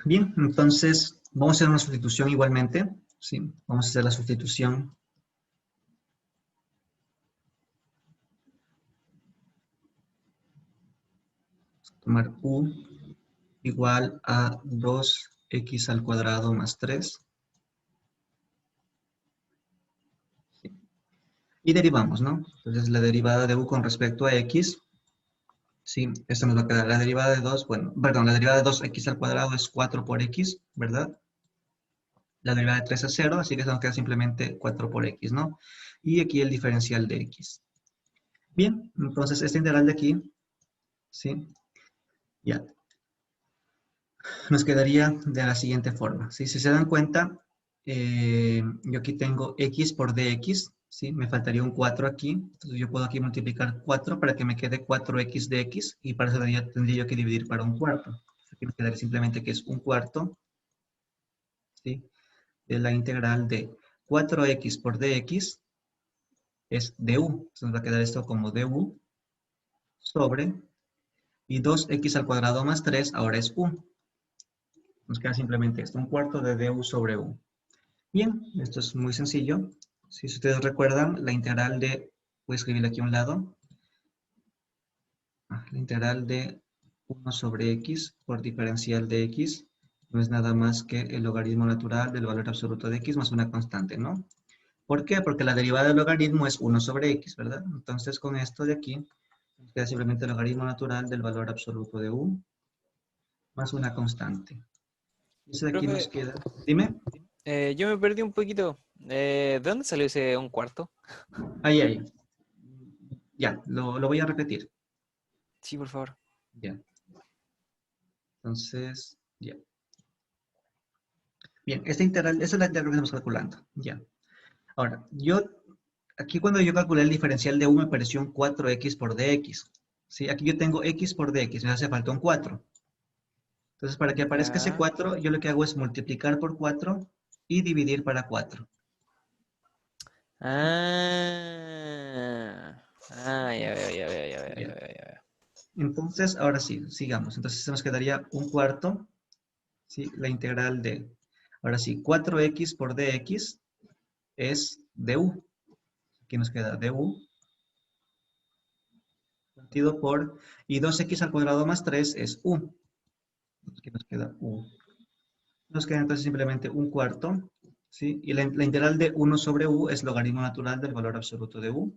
Bien, entonces vamos a hacer una sustitución igualmente. Sí, vamos a hacer la sustitución. Tomar u igual a 2x al cuadrado más 3. Sí. Y derivamos, ¿no? Entonces la derivada de u con respecto a x. Sí, esto nos va a quedar la derivada de 2, bueno, perdón, la derivada de 2x al cuadrado es 4 por x, ¿verdad? La derivada de 3 es 0, así que eso nos queda simplemente 4 por x, ¿no? Y aquí el diferencial de x. Bien, entonces esta integral de aquí, ¿sí? Ya, nos quedaría de la siguiente forma, ¿sí? Si se dan cuenta, yo aquí tengo x por dx, ¿sí? Me faltaría un 4 aquí. Entonces yo puedo aquí multiplicar 4 para que me quede 4x de x y para eso tendría yo que dividir para un cuarto. Aquí me quedaría simplemente que es un cuarto, ¿sí? De la integral de 4x por dx es du. Entonces nos va a quedar esto como du sobre, y 2x al cuadrado más 3 ahora es u. Nos queda simplemente esto, un cuarto de du sobre u. Bien, esto es muy sencillo. Si ustedes recuerdan, la integral de, voy a escribirlo aquí a un lado, la integral de 1 sobre x por diferencial de x no es nada más que el logaritmo natural del valor absoluto de x más una constante, ¿no? ¿Por qué? Porque la derivada del logaritmo es 1 sobre x, ¿verdad? Entonces, con esto de aquí, nos queda simplemente el logaritmo natural del valor absoluto de u más una constante. Eso de aquí nos Profe, queda, dime, yo me perdí un poquito. ¿De dónde salió ese un cuarto? ahí. Ya, lo voy a repetir. Sí, por favor. Ya, entonces, ya. Bien, esta integral, esa es la integral que estamos calculando. Ya. Ahora, aquí cuando yo calculé el diferencial de u me pareció un 4x por dx. ¿Sí? Aquí yo tengo x por dx, me hace falta un 4. Entonces, para que aparezca ese Ya. 4, yo lo que hago es multiplicar por 4 y dividir para 4. Ah. Ah, ya veo, ya veo, ya veo, ya Ya. veo, ya veo. Entonces, ahora sí, sigamos. Entonces, se nos quedaría un cuarto, ¿sí? La integral de, ahora sí, 4x por dx es du. Aquí nos queda du partido por, y 2x al cuadrado más 3 es u. Aquí nos queda u. Nos queda entonces simplemente un cuarto, ¿sí? Y la integral de 1 sobre u es logaritmo natural del valor absoluto de u,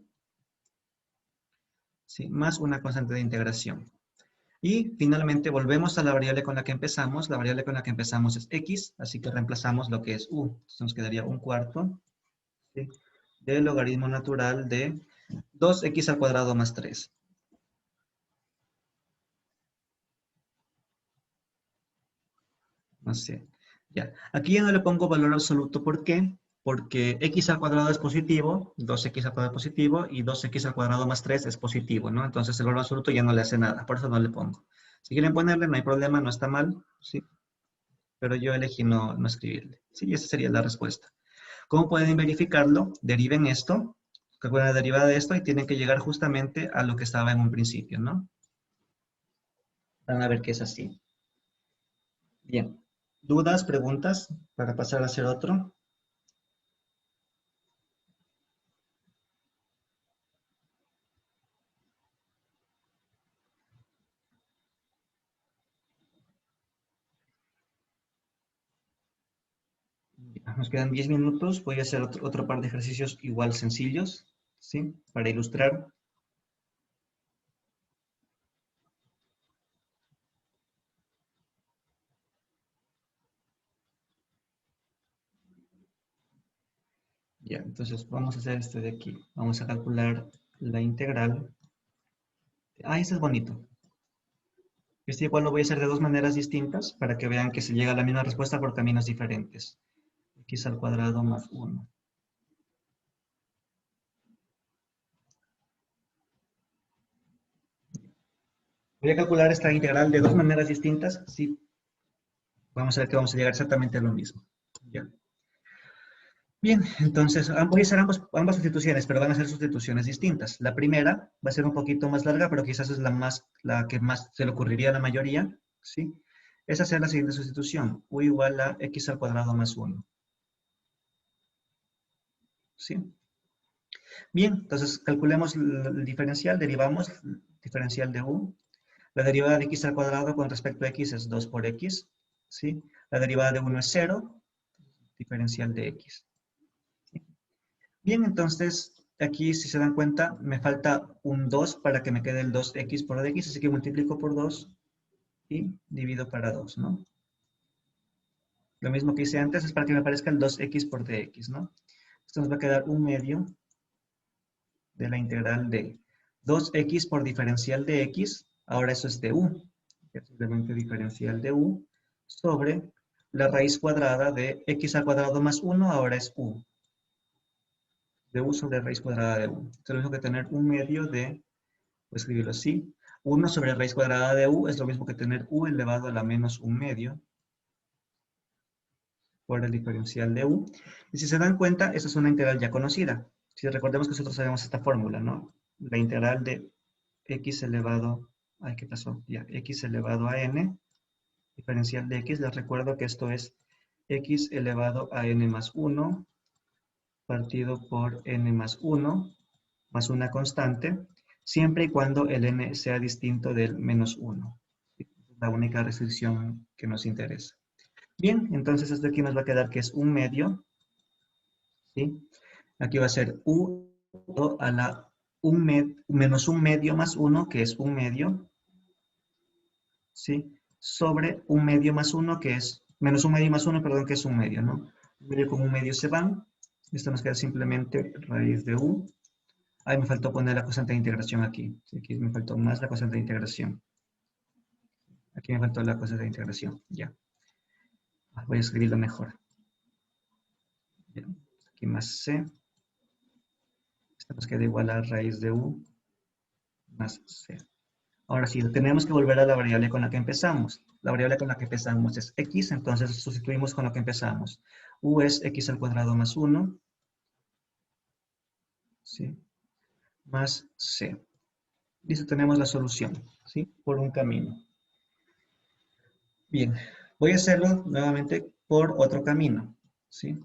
¿sí? Más una constante de integración. Y finalmente volvemos a la variable con la que empezamos. La variable con la que empezamos es x, así que reemplazamos lo que es u. Entonces nos quedaría un cuarto, ¿sí? Del logaritmo natural de 2x al cuadrado más 3. No sé. Ya. Aquí ya no le pongo valor absoluto. ¿Por qué? Porque x al cuadrado es positivo, 2x al cuadrado es positivo y 2x al cuadrado más 3 es positivo, ¿no? Entonces el valor absoluto ya no le hace nada, por eso no le pongo. Si quieren ponerle, no hay problema, no está mal, ¿sí? Pero yo elegí no escribirle. Sí, esa sería la respuesta. ¿Cómo pueden verificarlo? Deriven esto, calculen la derivada de esto y tienen que llegar justamente a lo que estaba en un principio, ¿no? Van a ver que es así. Bien. ¿Dudas, preguntas para pasar a hacer otro? Nos quedan 10 minutos. Voy a hacer otro par de ejercicios igual sencillos, ¿sí? Para ilustrar. Ya, entonces vamos a hacer este de aquí. Vamos a calcular la integral. Ah, este es bonito. Este igual lo voy a hacer de dos maneras distintas para que vean que se llega a la misma respuesta por caminos diferentes. X al cuadrado más 1. Voy a calcular esta integral de dos maneras distintas. Sí, vamos a ver que vamos a llegar exactamente a lo mismo. Ya. Bien, entonces voy a hacer ambas sustituciones, pero van a ser sustituciones distintas. La primera va a ser un poquito más larga, pero quizás es la que más se le ocurriría a la mayoría, ¿sí? Es hacer la siguiente sustitución, u igual a x al cuadrado más 1, ¿sí? Bien, entonces calculemos el diferencial, derivamos el diferencial de u. La derivada de x al cuadrado con respecto a x es 2 por x, ¿sí? La derivada de 1 es 0, diferencial de x. Bien, entonces aquí si se dan cuenta me falta un 2 para que me quede el 2x por x, así que multiplico por 2 y divido para 2, ¿no? Lo mismo que hice antes es para que me aparezca el 2x por dx, ¿no? Esto nos va a quedar un medio de la integral de 2x por diferencial de x, ahora eso es de u, que es simplemente diferencial de u, sobre la raíz cuadrada de x al cuadrado más 1, ahora es u. de u sobre raíz cuadrada de u. Tenemos que tener un medio de, voy a escribirlo así, 1 sobre raíz cuadrada de u es lo mismo que tener u elevado a la menos un medio por el diferencial de u. Y si se dan cuenta, esta es una integral ya conocida. Si recordemos que nosotros sabemos esta fórmula, ¿no? La integral de x elevado, ay, ¿qué pasó? Ya, x elevado a n, diferencial de x, les recuerdo que esto es x elevado a n más 1 partido por n más 1 más una constante, siempre y cuando el n sea distinto del menos 1. Es la única restricción que nos interesa. Bien, entonces esto aquí nos va a quedar que es un medio, ¿sí? Aquí va a ser u a la menos un medio más 1, que es un medio, ¿sí? Sobre un medio más 1, que es, menos un medio más 1, perdón, que es un medio, ¿no? Un medio con un medio se van. Esto nos queda simplemente raíz de u. Ahí me faltó poner la constante de integración aquí. Sí, aquí me faltó más la constante de integración. Aquí me faltó la constante de integración. Ya. Voy a escribirlo mejor. Ya. Aquí más c. Esto nos queda igual a raíz de u más c. Ahora sí, tenemos que volver a la variable con la que empezamos. La variable con la que empezamos es x, entonces sustituimos con lo que empezamos. U es x al cuadrado más 1, ¿sí? Más c. Listo, tenemos la solución, ¿sí? Por un camino. Bien, voy a hacerlo nuevamente por otro camino, ¿sí?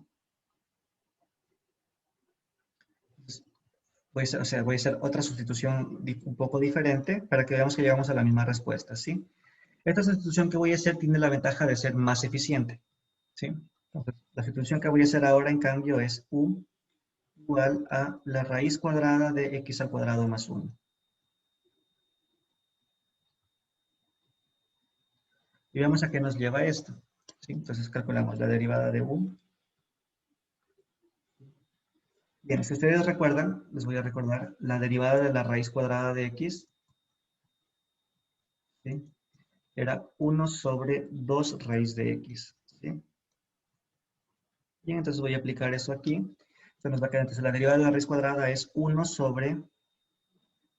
Voy a hacer otra sustitución un poco diferente para que veamos que llegamos a la misma respuesta, ¿sí? Esta sustitución que voy a hacer tiene la ventaja de ser más eficiente, ¿sí? Entonces, la sustitución que voy a hacer ahora, en cambio, es u igual a la raíz cuadrada de x al cuadrado más 1. Y veamos a qué nos lleva esto, ¿sí? Entonces calculamos la derivada de u. Bien, si ustedes recuerdan, les voy a recordar la derivada de la raíz cuadrada de x, ¿sí? Era 1 sobre 2 raíz de x, ¿sí? Bien, entonces voy a aplicar eso aquí. Entonces nos va a quedar, entonces la derivada de la raíz cuadrada es 1 sobre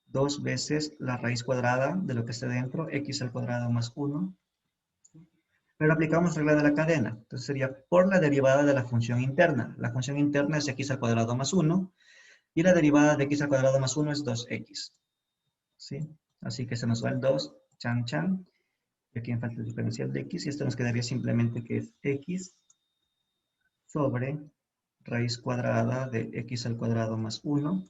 2 veces la raíz cuadrada de lo que esté dentro, x al cuadrado más 1. Pero aplicamos regla de la cadena. Entonces sería por la derivada de la función interna. La función interna es x al cuadrado más 1. Y la derivada de x al cuadrado más 1 es 2x. ¿Sí? Así que se nos va el 2, chan, chan. Y aquí me falta el diferencial de x. Y esto nos quedaría simplemente que es x sobre raíz cuadrada de x al cuadrado más 1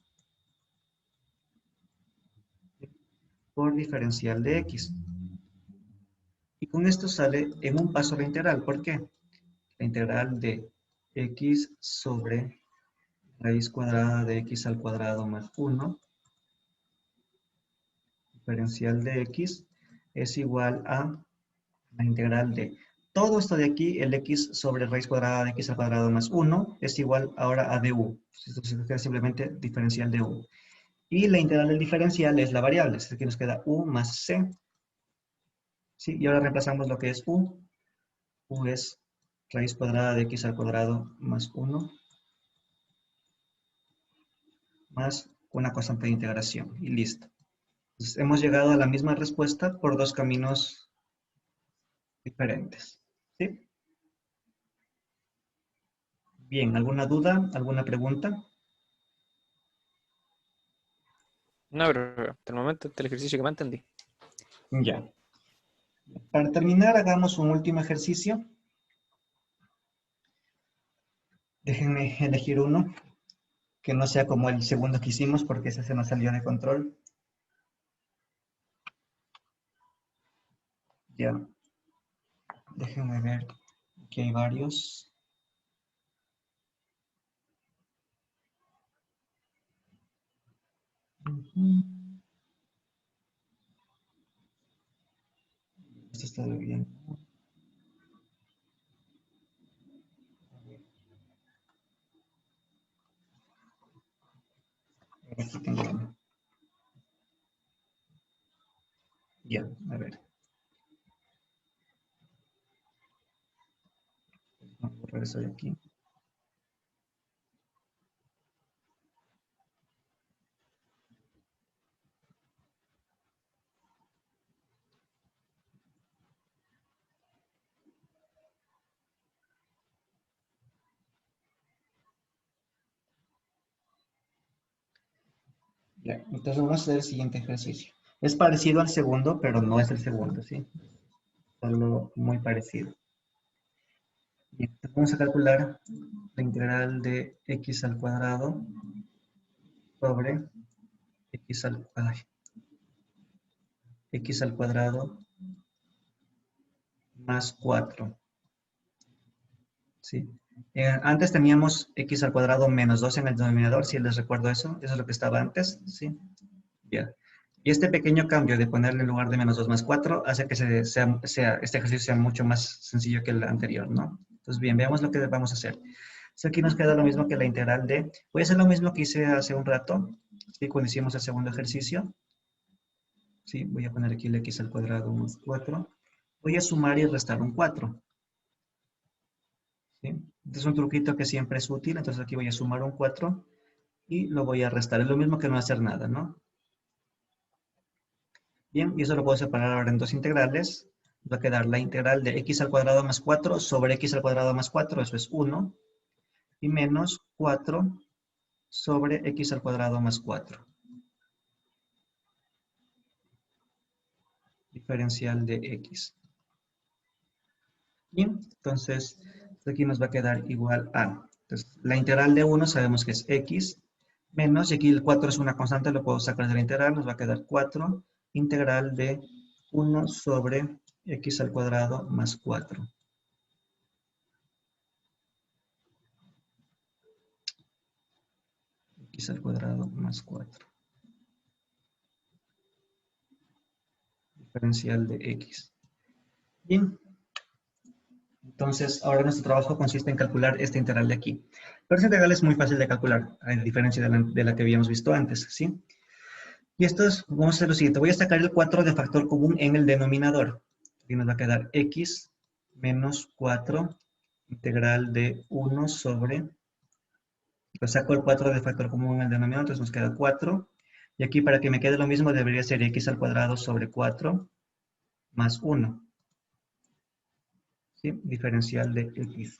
por diferencial de x. Y con esto sale en un paso la integral. ¿Por qué? La integral de x sobre raíz cuadrada de x al cuadrado más 1 diferencial de x es igual a la integral de todo esto de aquí, el x sobre raíz cuadrada de x al cuadrado más 1 es igual ahora a du. Esto se queda simplemente diferencial de u. Y la integral del diferencial es la variable, así que nos queda u más c. ¿Sí? Y ahora reemplazamos lo que es u. U es raíz cuadrada de x al cuadrado más 1 más una constante de integración. Y listo. Entonces, hemos llegado a la misma respuesta por dos caminos diferentes. ¿Sí? Bien, ¿alguna duda? ¿Alguna pregunta? No, pero hasta el momento, este es el ejercicio que me entendí. Ya. Para terminar, hagamos un último ejercicio. Déjenme elegir uno que no sea como el segundo que hicimos porque ese se nos salió de control. Ya. Déjenme ver. Aquí hay varios. Esto está bien. Aquí tengo uno. Ya, a ver. Vamos a borrar eso de aquí. Ya, entonces vamos a hacer el siguiente ejercicio. Es parecido al segundo, pero no es el segundo, ¿sí? Solo muy parecido. Bien, entonces vamos a calcular la integral de x al cuadrado sobre x al cuadrado más 4. ¿Sí? Antes teníamos x al cuadrado menos 2 en el denominador, si les recuerdo eso. Eso es lo que estaba antes, ¿sí? Ya. Y este pequeño cambio de ponerle en lugar de menos 2 más 4 hace que este ejercicio sea mucho más sencillo que el anterior, ¿no? Entonces, bien, veamos lo que vamos a hacer. Entonces, aquí nos queda lo mismo que la integral de... Voy a hacer lo mismo que hice hace un rato, ¿sí? Cuando hicimos el segundo ejercicio. ¿Sí? Voy a poner aquí el x al cuadrado más 4. Voy a sumar y restar un 4. ¿Sí? Este es un truquito que siempre es útil, entonces aquí voy a sumar un 4 y lo voy a restar. Es lo mismo que no hacer nada, ¿no? Bien, y eso lo puedo separar ahora en dos integrales. Va a quedar la integral de x al cuadrado más 4 sobre x al cuadrado más 4, eso es 1, y menos 4 sobre x al cuadrado más 4. Diferencial de x. Bien, entonces aquí nos va a quedar igual a, entonces, la integral de 1 sabemos que es x, menos, y aquí el 4 es una constante, lo puedo sacar de la integral, nos va a quedar 4, integral de 1 sobre x al cuadrado más 4. X al cuadrado más 4. Diferencial de x. Bien, entonces ahora nuestro trabajo consiste en calcular esta integral de aquí. Pero esta integral es muy fácil de calcular, a diferencia de la que habíamos visto antes, ¿sí? Y esto es, vamos a hacer lo siguiente, voy a sacar el 4 de factor común en el denominador. Aquí nos va a quedar x menos 4, integral de 1 sobre, lo saco el 4 de factor común en el denominador, entonces nos queda 4. Y aquí para que me quede lo mismo debería ser x al cuadrado sobre 4 más 1. ¿Sí? Diferencial de x.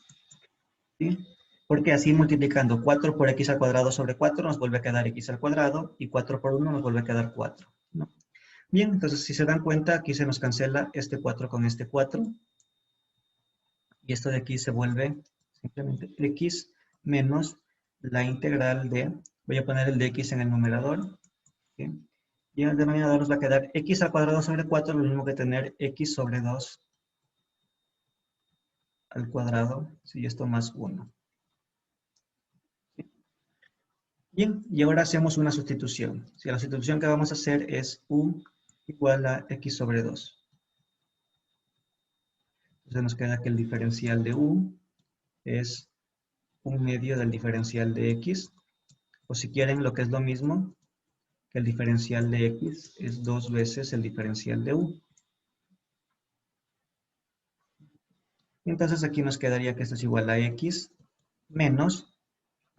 ¿Sí? Porque así multiplicando 4 por x al cuadrado sobre 4 nos vuelve a quedar x al cuadrado y 4 por 1 nos vuelve a quedar 4. ¿No? Bien, entonces si se dan cuenta, aquí se nos cancela este 4 con este 4. Y esto de aquí se vuelve simplemente x menos la integral de, voy a poner el de x en el numerador. ¿Sí? Y en el denominador nos va a quedar x al cuadrado sobre 4, lo mismo que tener x sobre 2 al cuadrado, ¿sí? Esto más 1. Bien, y ahora hacemos una sustitución. Si la sustitución que vamos a hacer es u igual a x sobre 2. Entonces nos queda que el diferencial de u es 1/2 del diferencial de x. O si quieren lo que es lo mismo, que el diferencial de x es 2 veces el diferencial de u. Entonces aquí nos quedaría que esto es igual a x menos,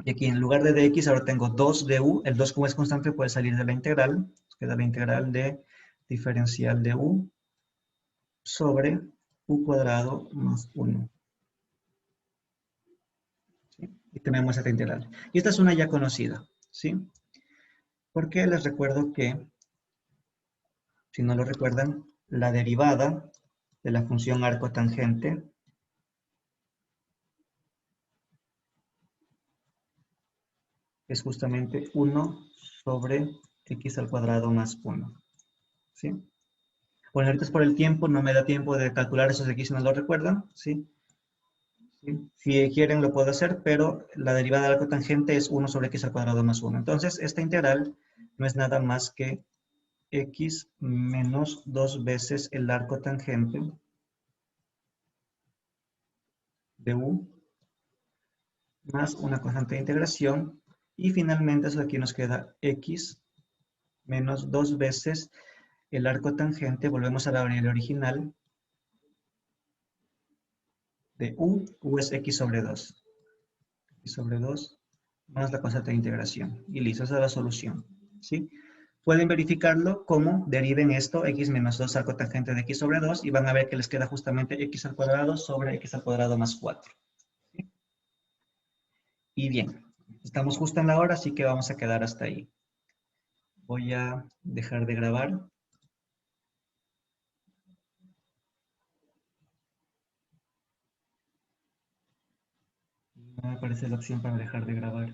y aquí en lugar de dx ahora tengo 2 du, el 2 como es constante puede salir de la integral, nos queda la integral de diferencial de u sobre u cuadrado más 1. ¿Sí? Y tenemos esta integral. Y esta es una ya conocida, ¿sí? Porque les recuerdo que, si no lo recuerdan, la derivada de la función arco tangente es justamente 1 sobre x al cuadrado más 1. ¿Sí? Bueno, ahorita es por el tiempo, no me da tiempo de calcular esos de aquí si no lo recuerdan, ¿sí? ¿Sí? Si quieren lo puedo hacer, pero la derivada del arco tangente es 1 sobre x al cuadrado más 1. Entonces, esta integral no es nada más que x menos 2 veces el arco tangente de u más una constante de integración. Y finalmente, eso de aquí nos queda x menos 2 veces el arco tangente, volvemos a la variable original, de u es x sobre 2. X sobre 2 más la constante de integración. Y listo, esa es la solución. ¿Sí? Pueden verificarlo como deriven esto, x menos 2 arco tangente de x sobre 2, y van a ver que les queda justamente x al cuadrado sobre x al cuadrado más 4. ¿Sí? Y bien, estamos justo en la hora, así que vamos a quedar hasta ahí. Voy a dejar de grabar. No me aparece la opción para dejar de grabar.